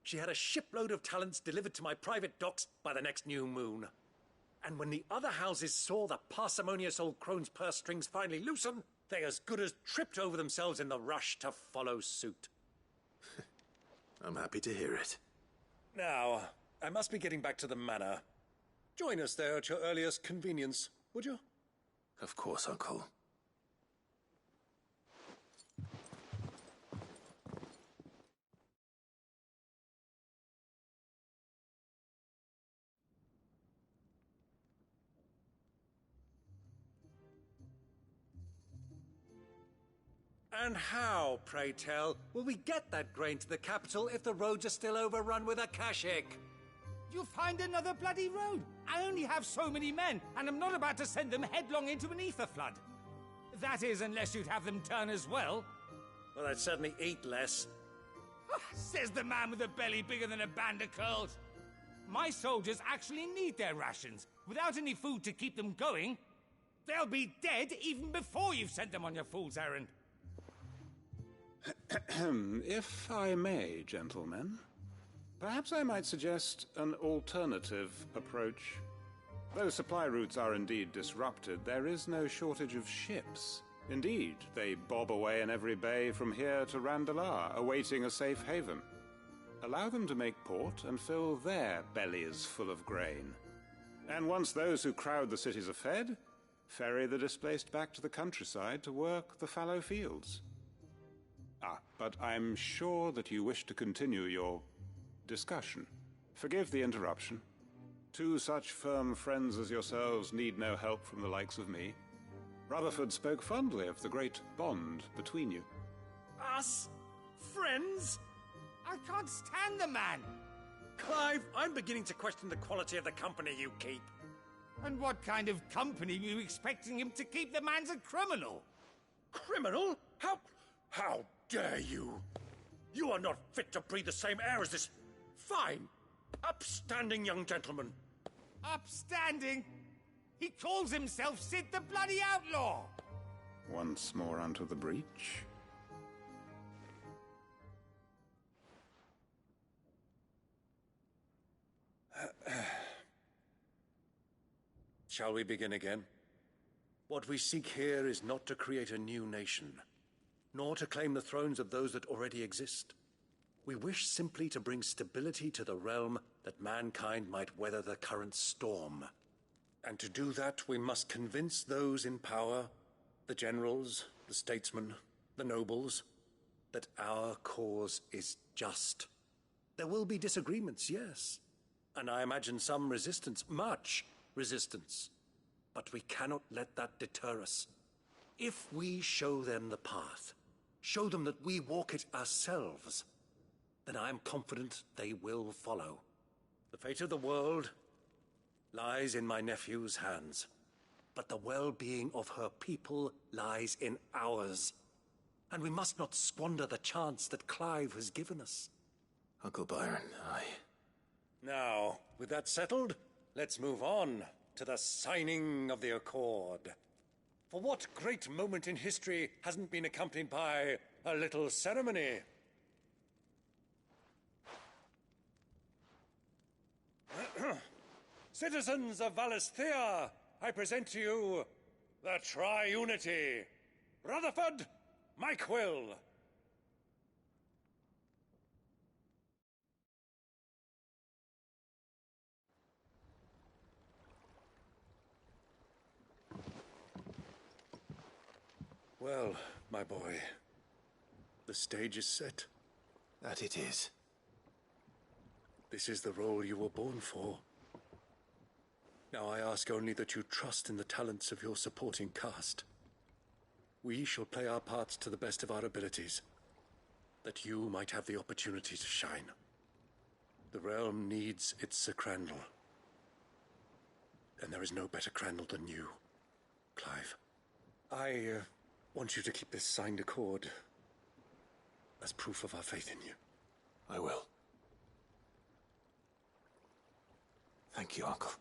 She had a shipload of talents delivered to my private docks by the next new moon. And when the other houses saw the parsimonious old crone's purse strings finally loosen, they as good as tripped over themselves in the rush to follow suit. I'm happy to hear it. Now, I must be getting back to the manor. Join us there at your earliest convenience, would you? Of course, Uncle. And how, pray tell, will we get that grain to the capital if the roads are still overrun with Akashic? You'll find another bloody road. I only have so many men, and I'm not about to send them headlong into an ether flood. That is, unless you'd have them turn as well. Well, I'd certainly eat less. Says the man with a belly bigger than a band of curls. My soldiers actually need their rations. Without any food to keep them going, they'll be dead even before you've sent them on your fool's errand. If I may, gentlemen, perhaps I might suggest an alternative approach. Though supply routes are indeed disrupted, there is no shortage of ships. Indeed, they bob away in every bay from here to Randalar, awaiting a safe haven. Allow them to make port and fill their bellies full of grain. And once those who crowd the cities are fed, ferry the displaced back to the countryside to work the fallow fields. But I'm sure that you wish to continue your discussion. Forgive the interruption. Two such firm friends as yourselves need no help from the likes of me. Rutherford spoke fondly of the great bond between you. Us? Friends? I can't stand the man! Clive, I'm beginning to question the quality of the company you keep. And what kind of company were you expecting him to keep? The man's a criminal! Criminal? How dare you? You are not fit to breathe the same air as this fine, upstanding young gentleman. Upstanding? He calls himself Sid the Bloody Outlaw! Once more onto the breach. Shall we begin again? What we seek here is not to create a new nation, nor to claim the thrones of those that already exist. We wish simply to bring stability to the realm that mankind might weather the current storm. And to do that, we must convince those in power, the generals, the statesmen, the nobles, that our cause is just. There will be disagreements, yes, and I imagine some resistance, much resistance. But we cannot let that deter us. If we show them the path, show them that we walk it ourselves, then I am confident they will follow. The fate of the world lies in my nephew's hands, but the well-being of her people lies in ours. And we must not squander the chance that Clive has given us. Uncle Byron, Now, with that settled, let's move on to the signing of the Accord. For what great moment in history hasn't been accompanied by a little ceremony? Citizens of Valisthea, I present to you the Triunity. Rutherford, Mike Will. Well, my boy, the stage is set. That it is. This is the role you were born for. Now I ask only that you trust in the talents of your supporting cast. We shall play our parts to the best of our abilities, that you might have the opportunity to shine. The realm needs its Sir Crandall. And there is no better Crandall than you, Clive. I want you to keep this signed accord as proof of our faith in you. I will. Thank you, Uncle.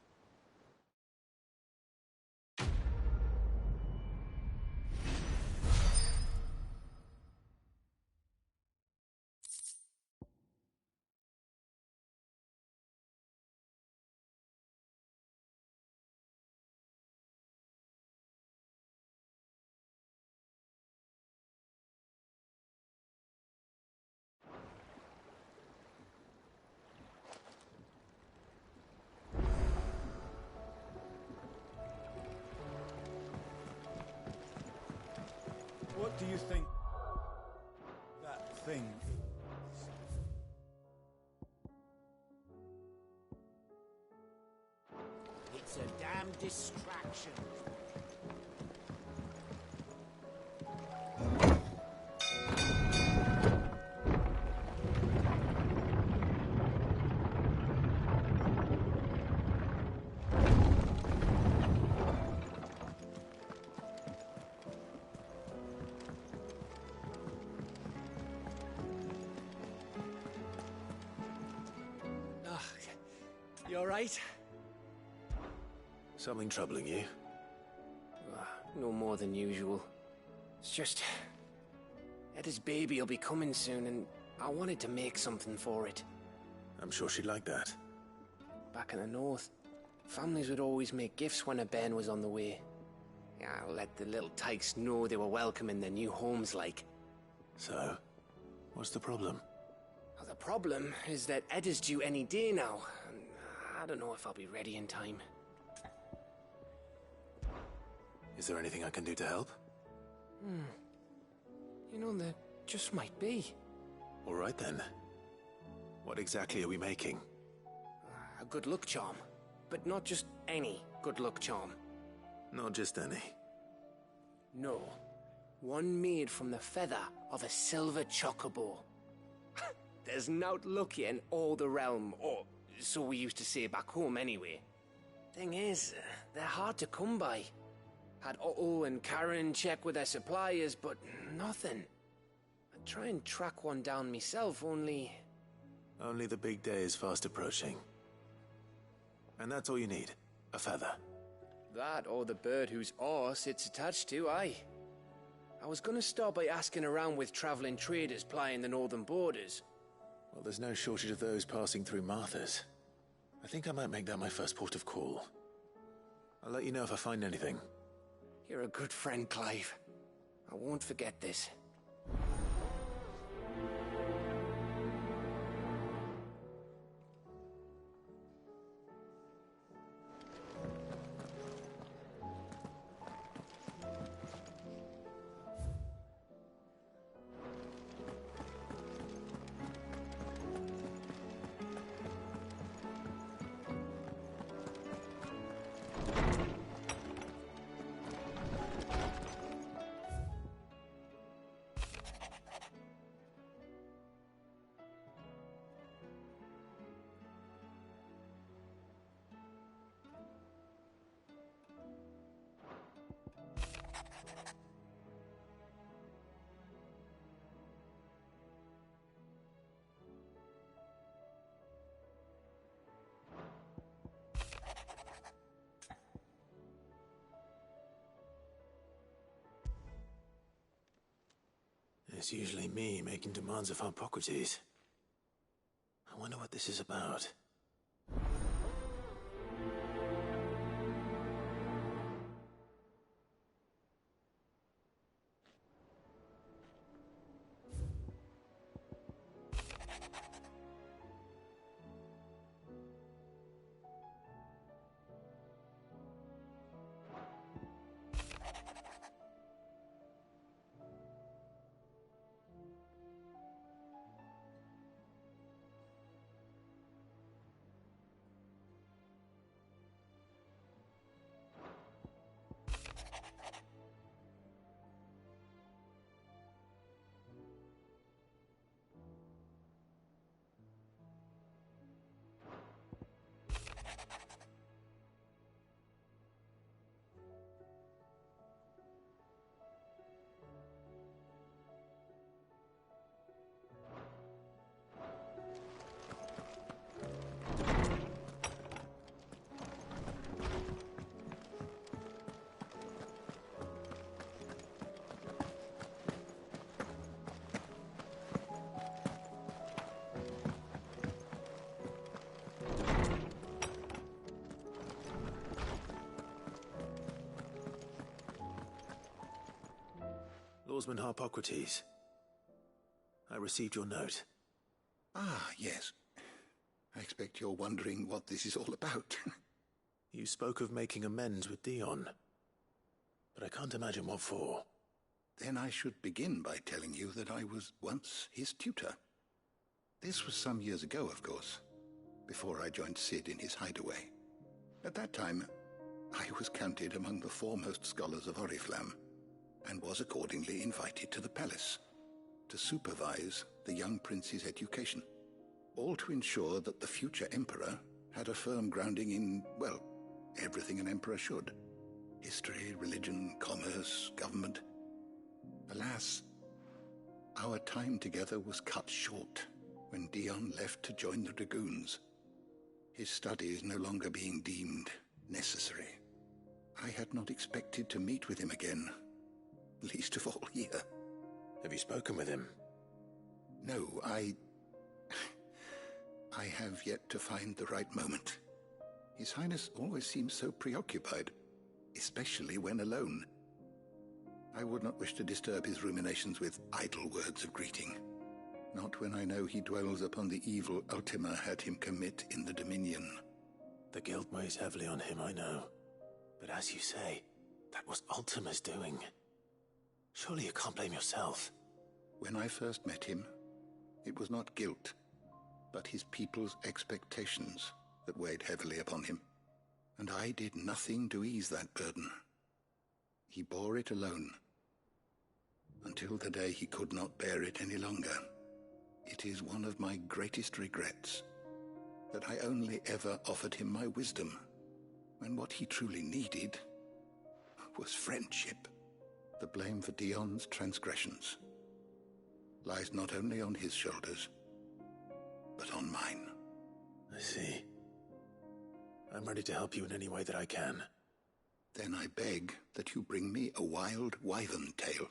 What do you think that thing is? It's a damn distraction. all right? Something troubling you? No more than usual. It's just... Eda's baby will be coming soon, and I wanted to make something for it. I'm sure she'd like that. Back in the north, families would always make gifts when a bairn was on the way. Yeah, let the little tykes know they were welcome in their new homes, like. So, what's the problem? Well, the problem is that Eda's due any day now, and I don't know if I'll be ready in time. Is there anything I can do to help? You know, there just might be. All right then. What exactly are we making? A good luck charm. But not just any good luck charm. Not just any. No. One made from the feather of a silver chocobo. There's nowt lucky in all the realm, or so we used to say back home anyway. Thing is, they're hard to come by. Had Otto and Karen check with their suppliers, but nothing. I'd try and track one down myself, only... Only the big day is fast approaching. And that's all you need, a feather. That or the bird whose arse it's attached to, aye. I was gonna start by asking around with traveling traders plying the northern borders. Well, there's no shortage of those passing through Martha's. I think I might make that my first port of call. I'll let you know if I find anything. You're a good friend, Clive. I won't forget this. It's usually me making demands of Harpocrates. I wonder what this is about. Lawsman Harpocrates. I received your note. Ah, yes. I expect you're wondering what this is all about. You spoke of making amends with Dion, but I can't imagine what for. Then I should begin by telling you that I was once his tutor. This was some years ago, of course, before I joined Cid in his hideaway. At that time, I was counted among the foremost scholars of Oriflamme, and was accordingly invited to the palace to supervise the young prince's education, all to ensure that the future emperor had a firm grounding in, well, everything an emperor should. History, religion, commerce, government. Alas, our time together was cut short when Dion left to join the Dragoons. His studies no longer being deemed necessary. I had not expected to meet with him again, least of all here. Have you spoken with him? No, I have yet to find the right moment. His Highness always seems so preoccupied, especially when alone. I would not wish to disturb his ruminations with idle words of greeting. Not when I know he dwells upon the evil Ultima had him commit in the Dominion. The guilt weighs heavily on him, I know. But as you say, that was Ultima's doing. Surely you can't blame yourself. When I first met him, it was not guilt, but his people's expectations that weighed heavily upon him. And I did nothing to ease that burden. He bore it alone, until the day he could not bear it any longer. It is one of my greatest regrets that I only ever offered him my wisdom, when what he truly needed was friendship. The blame for Dion's transgressions lies not only on his shoulders, but on mine. I see. I'm ready to help you in any way that I can. Then I beg that you bring me a wild wyvern tail.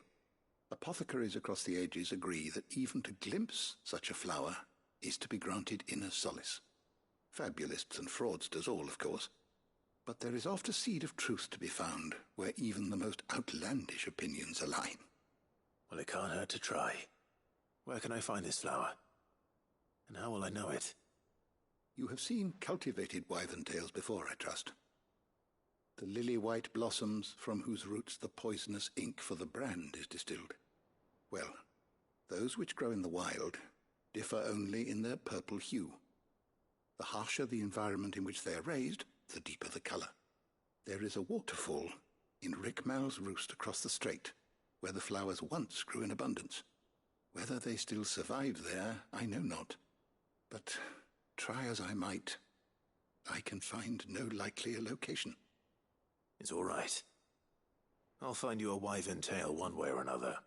Apothecaries across the ages agree that even to glimpse such a flower is to be granted inner solace. Fabulists and fraudsters all, of course. But there is oft a seed of truth to be found where even the most outlandish opinions align. Well, it can't hurt to try. Where can I find this flower? And how will I know it? You have seen cultivated wyvern tails before, I trust. The lily-white blossoms from whose roots the poisonous ink for the brand is distilled. Well, those which grow in the wild differ only in their purple hue. The harsher the environment in which they are raised, the deeper the color. There is a waterfall in Rickmal's Roost across the strait, where the flowers once grew in abundance. Whether they still survive there, I know not. But try as I might, I can find no likelier location. It's all right. I'll find you a wyvern tail one way or another.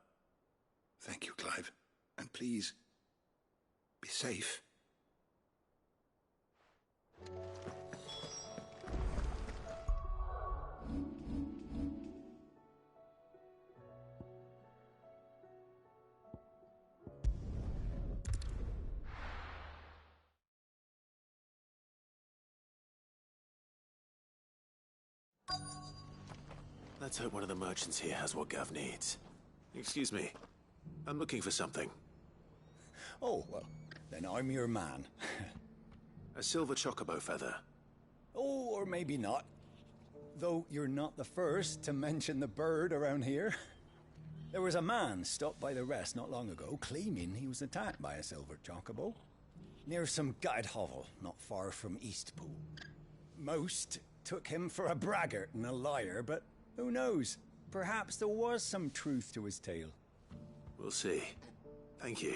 Thank you, Clive. And please, be safe. Let's hope one of the merchants here has what Gav needs. Excuse me. I'm looking for something. Oh, well, then I'm your man. A silver chocobo feather. Oh, or maybe not. Though you're not the first to mention the bird around here. There was a man stopped by the rest not long ago claiming he was attacked by a silver chocobo near some gutted hovel not far from Eastpool. Most took him for a braggart and a liar, but who knows? Perhaps there was some truth to his tale. We'll see. Thank you.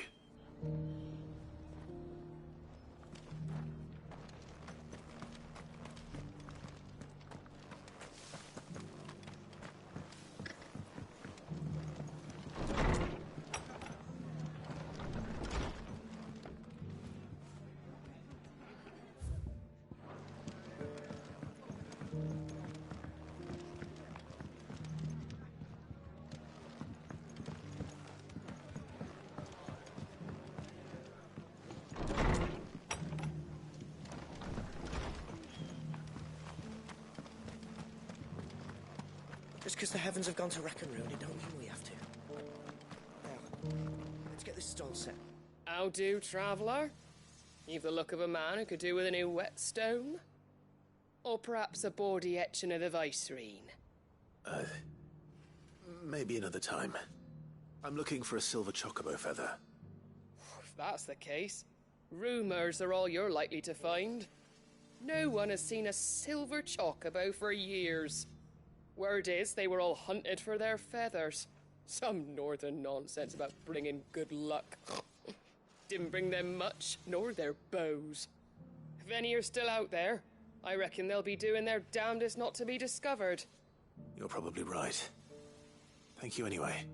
Just because the heavens have gone to rack and ruin, it don't mean we have to. Now, let's get this stall set. How do, traveller? You've the look of a man who could do with a new whetstone? Or perhaps a bawdy etching of the Vicereine? Maybe another time. I'm looking for a silver chocobo feather. If that's the case, rumours are all you're likely to find. No one has seen a silver chocobo for years. Word is they were all hunted for their feathers. Some northern nonsense about bringing good luck. Didn't bring them much, nor their bows. If any are still out there, I reckon they'll be doing their damnedest not to be discovered. You're probably right. Thank you anyway.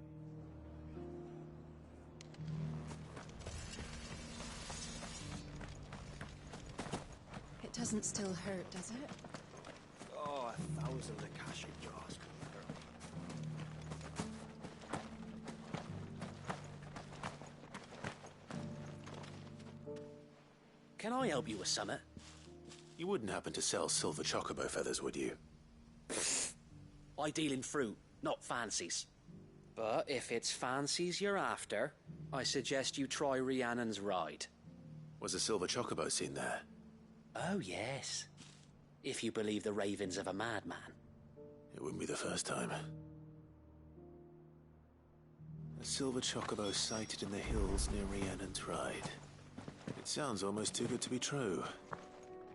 It does doesn't still hurt, does it? Oh, 1,000 Akashic jars. Can I help you with something? You wouldn't happen to sell silver chocobo feathers, would you? I deal in fruit, not fancies. But if it's fancies you're after, I suggest you try Rhiannon's ride. Was a silver chocobo seen there? Oh, yes. If you believe the ravings of a madman. It wouldn't be the first time. A silver chocobo sighted in the hills near Rhiannon's Ride. It sounds almost too good to be true.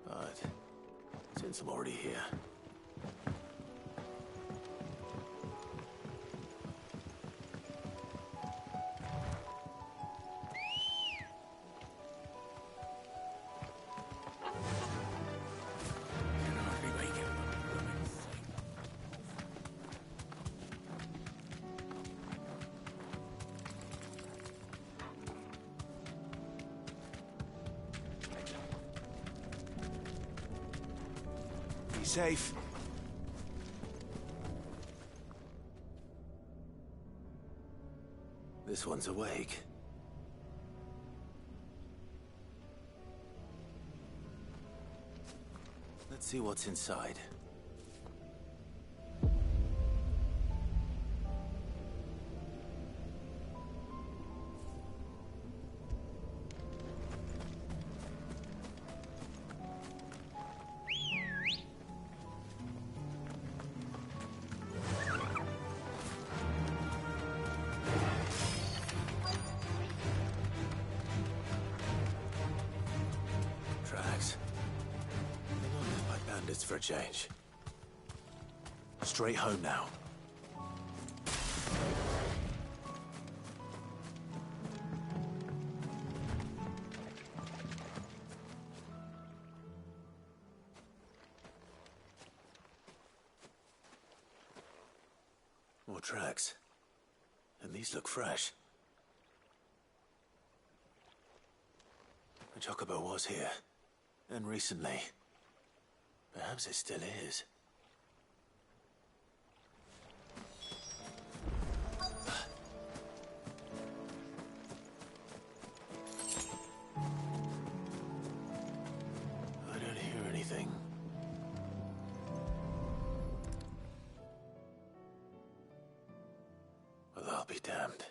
But since I'm already here... Safe. This one's awake. Let's see what's inside. For a change. Straight home now. More tracks. And these look fresh. The chocobo was here. And recently. Perhaps it still is. I don't hear anything. Well, I'll be damned.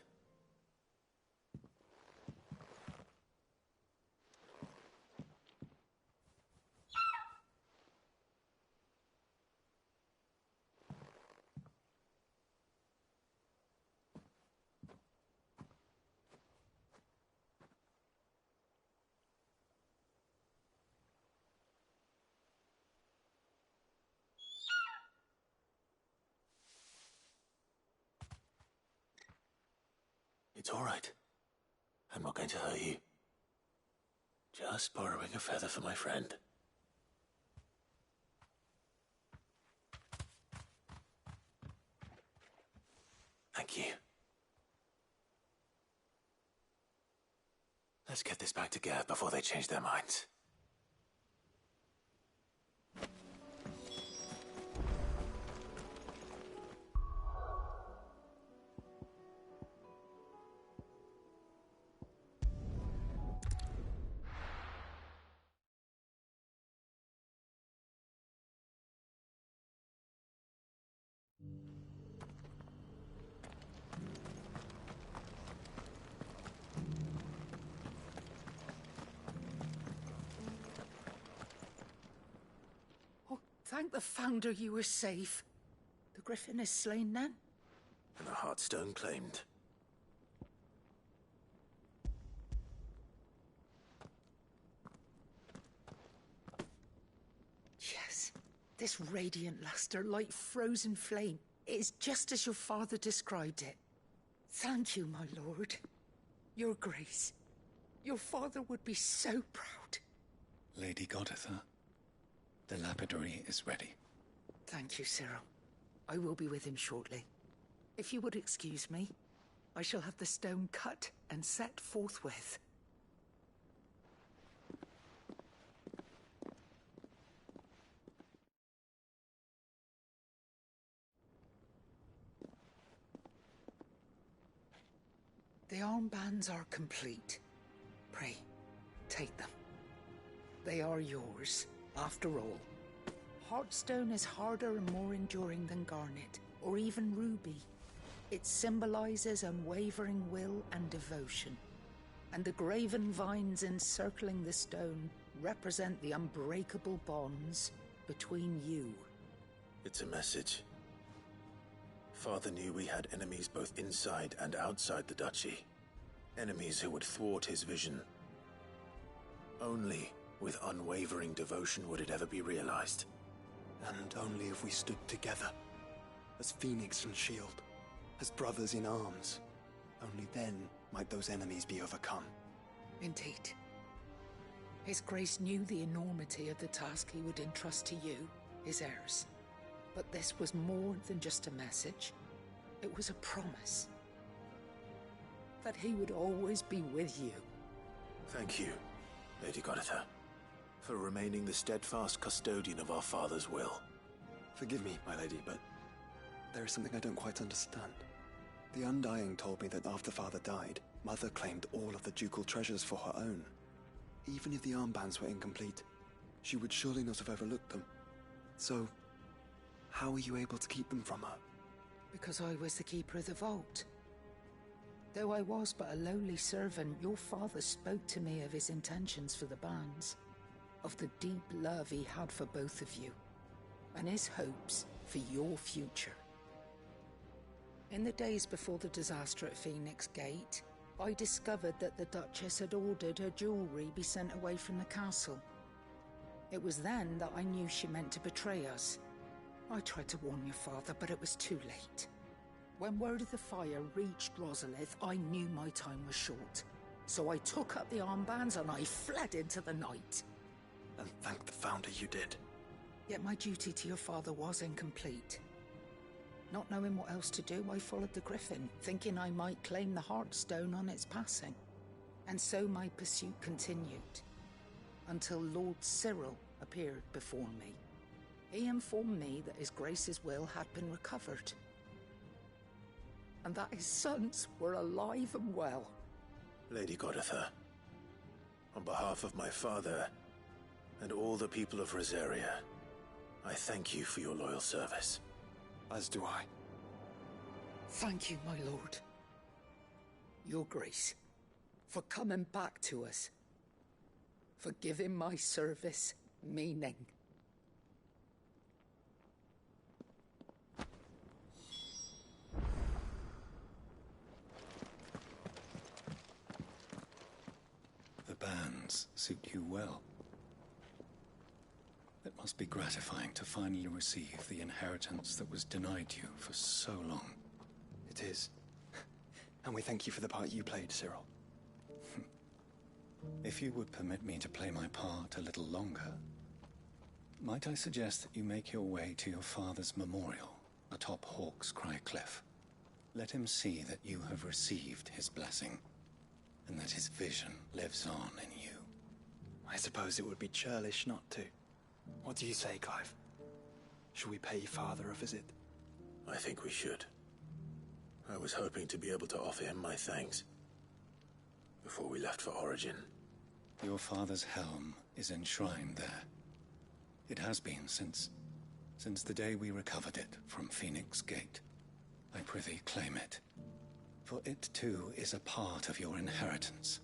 It's all right. I'm not going to hurt you. Just borrowing a feather for my friend. Thank you. Let's get this back to Gav before they change their minds. Thank the Founder you were safe. The Griffin is slain then? And the Heartstone claimed. Yes. This radiant luster, like frozen flame, is just as your father described it. Thank you, my lord. Your grace. Your father would be so proud. Lady Goditha, the lapidary is ready. Thank you, Cyril. I will be with him shortly. If you would excuse me, I shall have the stone cut and set forthwith. The armbands are complete. Pray, take them. They are yours, after all. Heartstone is harder and more enduring than garnet, or even ruby. It symbolizes unwavering will and devotion. And the graven vines encircling the stone represent the unbreakable bonds between you. It's a message. Father knew we had enemies both inside and outside the duchy. Enemies who would thwart his vision. Only with unwavering devotion would it ever be realized. And only if we stood together, as Phoenix and Shield, as brothers in arms, only then might those enemies be overcome. Indeed. His Grace knew the enormity of the task he would entrust to you, his heirs. But this was more than just a message. It was a promise. That he would always be with you. Thank you, Lady Goditha, for remaining the steadfast custodian of our father's will. Forgive me, my lady, but there is something I don't quite understand. The Undying told me that after Father died, Mother claimed all of the ducal treasures for her own. Even if the armbands were incomplete, she would surely not have overlooked them. So, how were you able to keep them from her? Because I was the keeper of the vault. Though I was but a lowly servant, your father spoke to me of his intentions for the bands, of the deep love he had for both of you, and his hopes for your future. In the days before the disaster at Phoenix Gate, I discovered that the Duchess had ordered her jewelry be sent away from the castle. It was then that I knew she meant to betray us. I tried to warn your father, but it was too late. When word of the fire reached Rosalith, I knew my time was short. So I took up the armbands and I fled into the night. And thank the Founder you did. Yet my duty to your father was incomplete. Not knowing what else to do, I followed the Griffin, thinking I might claim the Heartstone on its passing. And so my pursuit continued, until Lord Cyril appeared before me. He informed me that His Grace's will had been recovered, and that his sons were alive and well. Lady Goditha, on behalf of my father and all the people of Rosaria, I thank you for your loyal service. As do I. Thank you, my lord. Your Grace, for coming back to us, for giving my service meaning. The bands suit you well. It must be gratifying to finally receive the inheritance that was denied you for so long. It is. And we thank you for the part you played, Cyril. If you would permit me to play my part a little longer, might I suggest that you make your way to your father's memorial atop Hawk's Cry Cliff? Let him see that you have received his blessing, and that his vision lives on in you. I suppose it would be churlish not to. What do you say, Clive? Shall we pay Father a visit? I think we should. I was hoping to be able to offer him my thanks before we left for Origin. Your father's helm is enshrined there. It has been since the day we recovered it from Phoenix Gate. I prithee claim it, for it too is a part of your inheritance,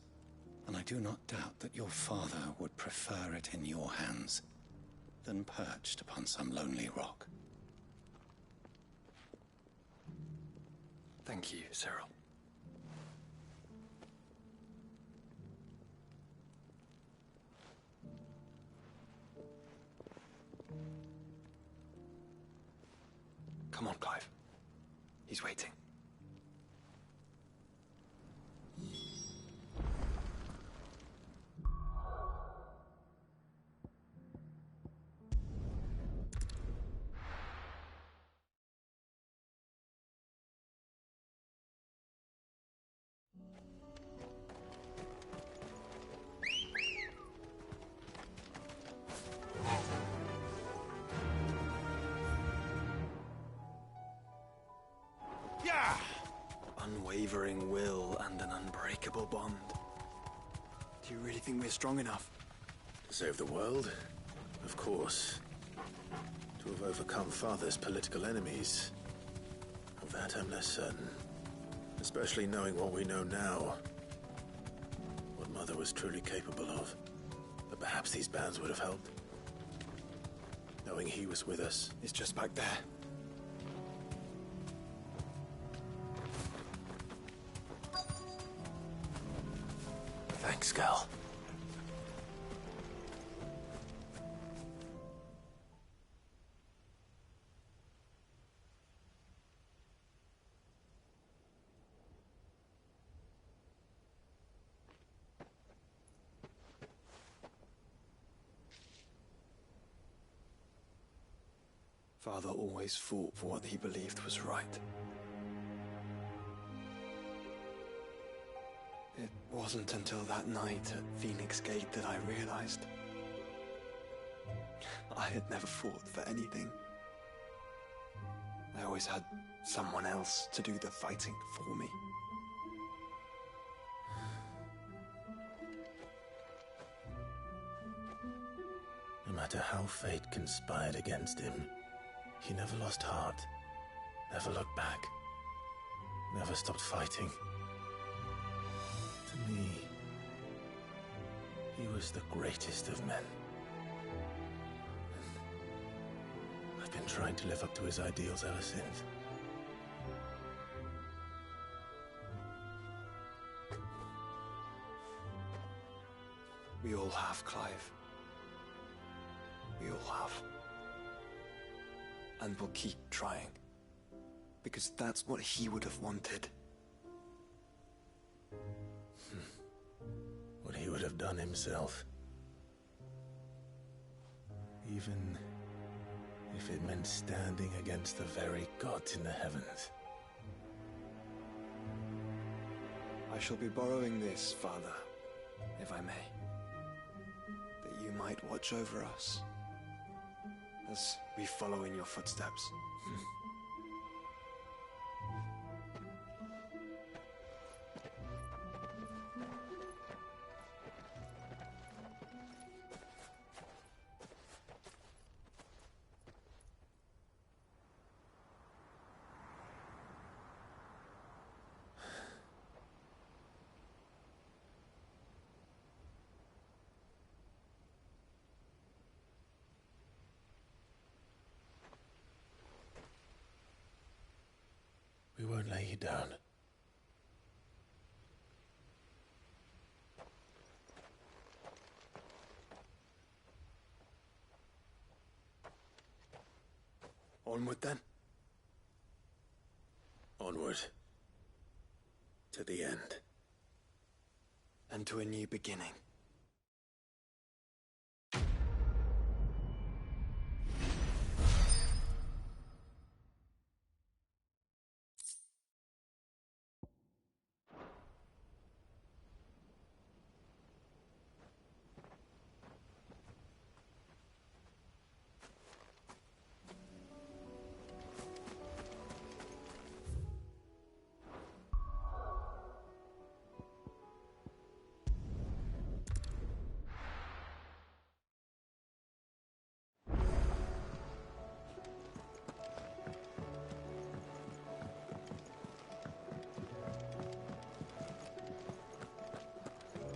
and I do not doubt that your father would prefer it in your hands than perched upon some lonely rock. Thank you, Cyril. Come on, Clive. He's waiting. Unwavering will and an An unbreakable bond. Do you really think we're strong enough? To save the world? Of course. To have overcome Father's political enemies? Of that I'm less certain. Especially knowing what we know now. What Mother was truly capable of. But perhaps these bands would have helped. Knowing he was with us. It's just back there. Thanks, Gal. Father always fought for what he believed was right. It wasn't until that night at Phoenix Gate that I realized I had never fought for anything. I always had someone else to do the fighting for me. No matter how fate conspired against him, he never lost heart, never looked back, never stopped fighting. To me, he was the greatest of men. I've been trying to live up to his ideals ever since. We all have, Clive. We all have. And we'll keep trying. Because that's what he would have wanted. What he would have done himself. Even if it meant standing against the very gods in the heavens. I shall be borrowing this, Father, if I may. That you might watch over us as we follow in your footsteps. We won't lay you down. Onward, then. Onward. To the end. And to a new beginning.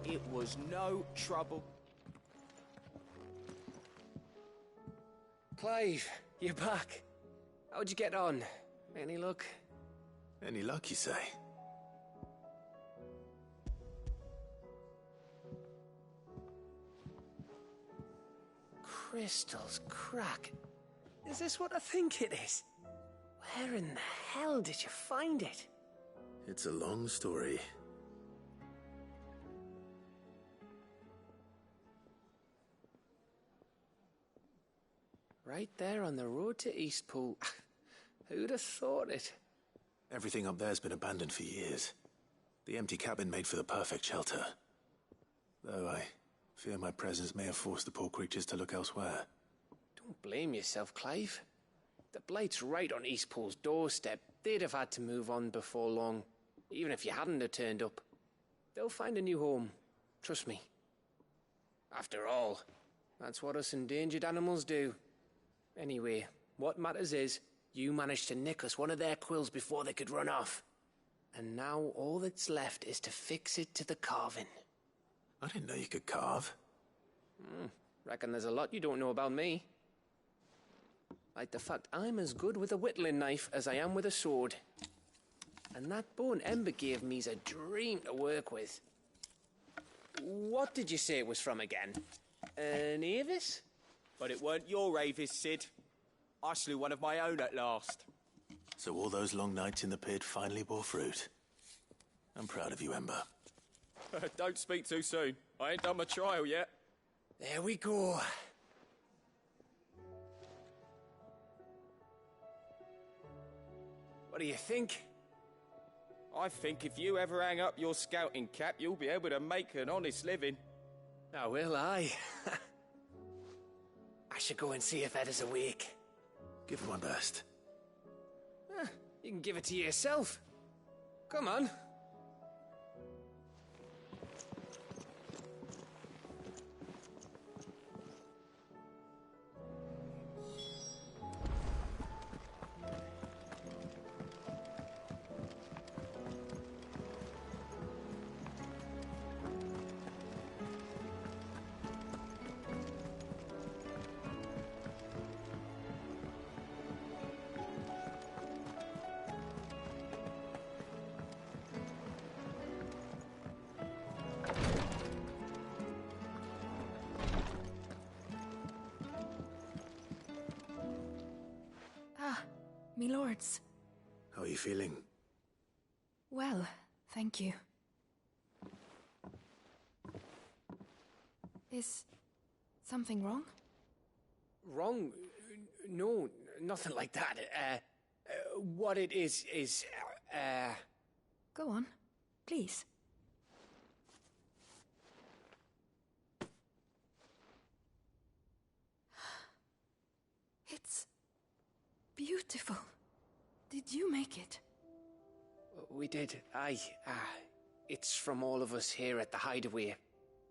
It was no trouble. Clive, you're back. How'd you get on? Any luck? Any luck, you say? Crystal's crack. Is this what I think it is? Where in the hell did you find it? It's a long story. Right there on the road to Eastpool. Who'd have thought it? Everything up there's been abandoned for years. The empty cabin made for the perfect shelter. Though I fear my presence may have forced the poor creatures to look elsewhere. Don't blame yourself, Clive. The Blight's right on Eastpool's doorstep. They'd have had to move on before long, even if you hadn't have turned up. They'll find a new home. Trust me. After all, that's what us endangered animals do. Anyway, what matters is, you managed to nick us one of their quills before they could run off. And now all that's left is to fix it to the carving. I didn't know you could carve. Reckon there's a lot you don't know about me. Like the fact I'm as good with a whittling knife as I am with a sword. And that bone Ember gave me's a dream to work with. What did you say it was from again? An Avis? But it weren't your Avis, Sid. I slew one of my own at last. So all those long nights in the pit finally bore fruit. I'm proud of you, Ember. Don't speak too soon. I ain't done my trial yet. There we go. What do you think? I think if you ever hang up your scouting cap, you'll be able to make an honest living. Now will I? I should go and see if Ed is awake. Give it my best. You can give it to yourself. Come on. Me lords. How are you feeling? Well, thank you. Is something wrong? Wrong? No, nothing like that. What it is... Go on, please. It's beautiful. Did you make it? We did. Aye. It's from all of us here at the Hideaway.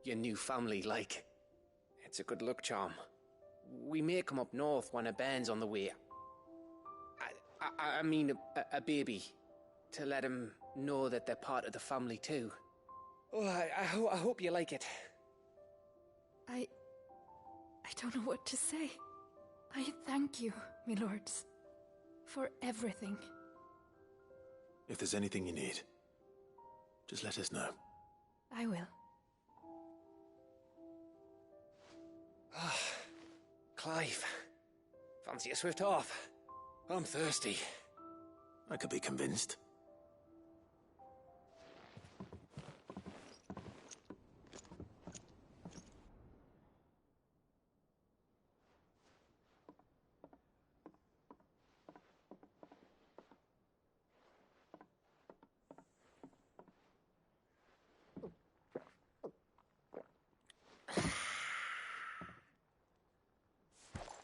Your new family, like. It's a good luck charm. We may come up north when a band's on the way. I mean a baby. To let him know that they're part of the family too. Oh, I hope you like it. I don't know what to say. I thank you, me lords, for everything. If there's anything you need, just let us know. I will. Clive, fancy a swift off? I'm thirsty. I could be convinced.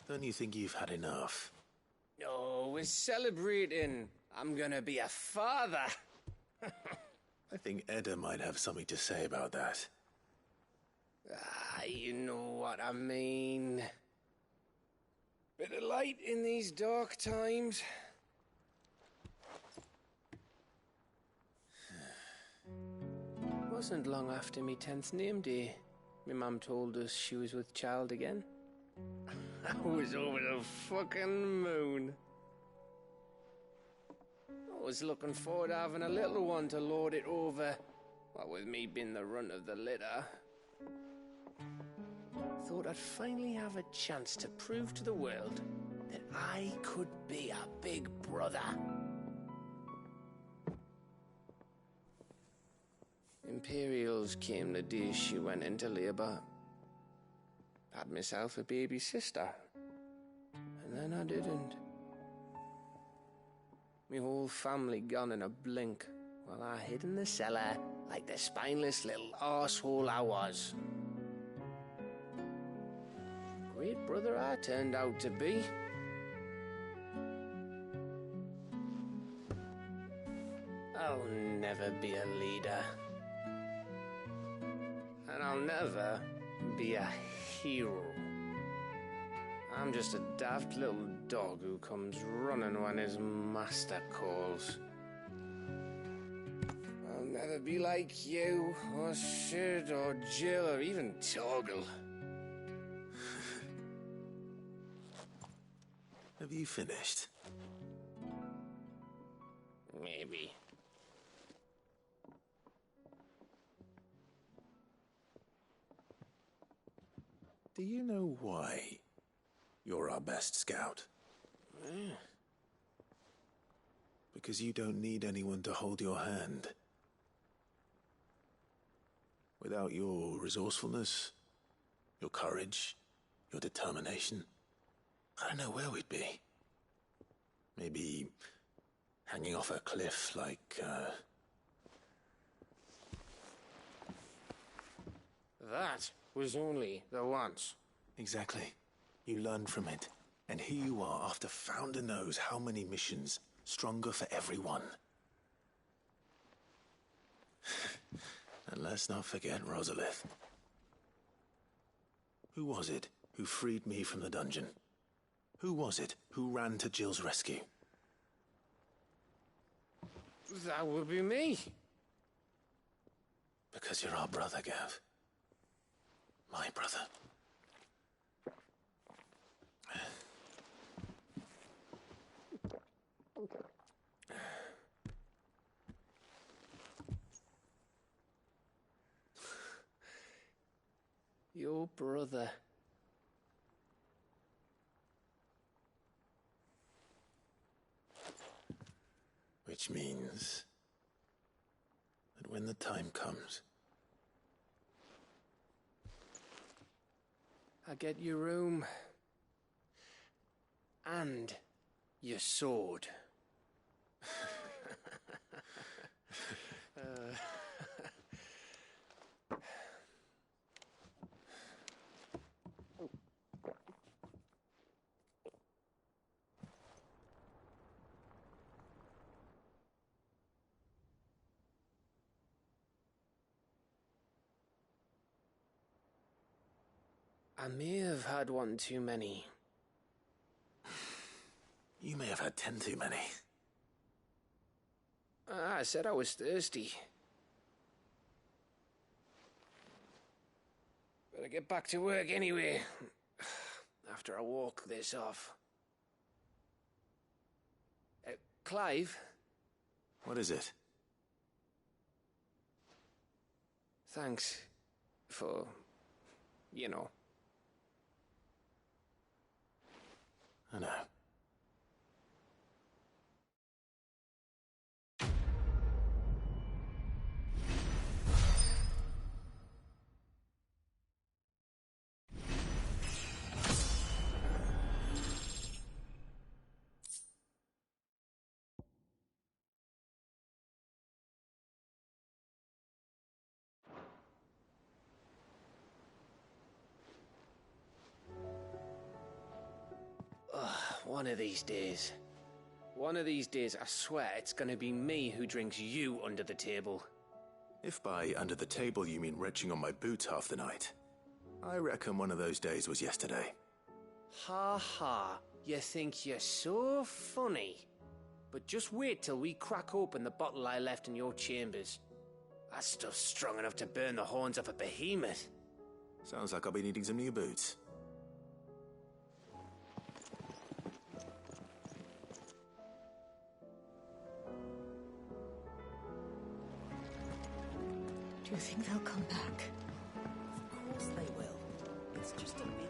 Don't you think you've had enough? No, we're celebrating. I'm gonna be a father. I think Edda might have something to say about that. You know what I mean. Bit of light in these dark times. Wasn't long after me 10th name day, my mum told us she was with child again. I was over the fucking moon. I was looking forward to having a little one to lord it over, what with me being the runt of the litter. Thought I'd finally have a chance to prove to the world that I could be a big brother. Imperials came the day she went into labour. Had myself a baby sister. And then I didn't. My whole family gone in a blink, while I hid in the cellar like the spineless little arsehole I was. Great brother I turned out to be. I'll never be a leader. I'll never be a hero. I'm just a daft little dog who comes running when his master calls. I'll never be like you, or Sid, or Jill, or even Torgal. Have you finished? Maybe. Do you know why you're our best scout? Because you don't need anyone to hold your hand. Without your resourcefulness, your courage, your determination, I don't know where we'd be. Maybe hanging off a cliff like, That was only the once. Exactly. You learned from it. And here you are after Founder knows how many missions, stronger for everyone. And let's not forget Rosalith. Who was it who freed me from the dungeon? Who was it who ran to Jill's rescue? That would be me. Because you're our brother, Gav. My brother. Your brother. Which means that when the time comes, I get your room. And your sword. I may have had one too many. you may have had 10 too many. I said I was thirsty. Better get back to work anyway. After I walk this off. Clive? What is it? Thanks for, you know. I know. One of these days. One of these days, I swear it's gonna be me who drinks you under the table. If by under the table you mean retching on my boots half the night, I reckon one of those days was yesterday. Ha ha, you think you're so funny. But just wait till we crack open the bottle I left in your chambers. That stuff's strong enough to burn the horns off a behemoth. Sounds like I'll be needing some new boots. Do you think they'll come back? Of course they will. It's just a big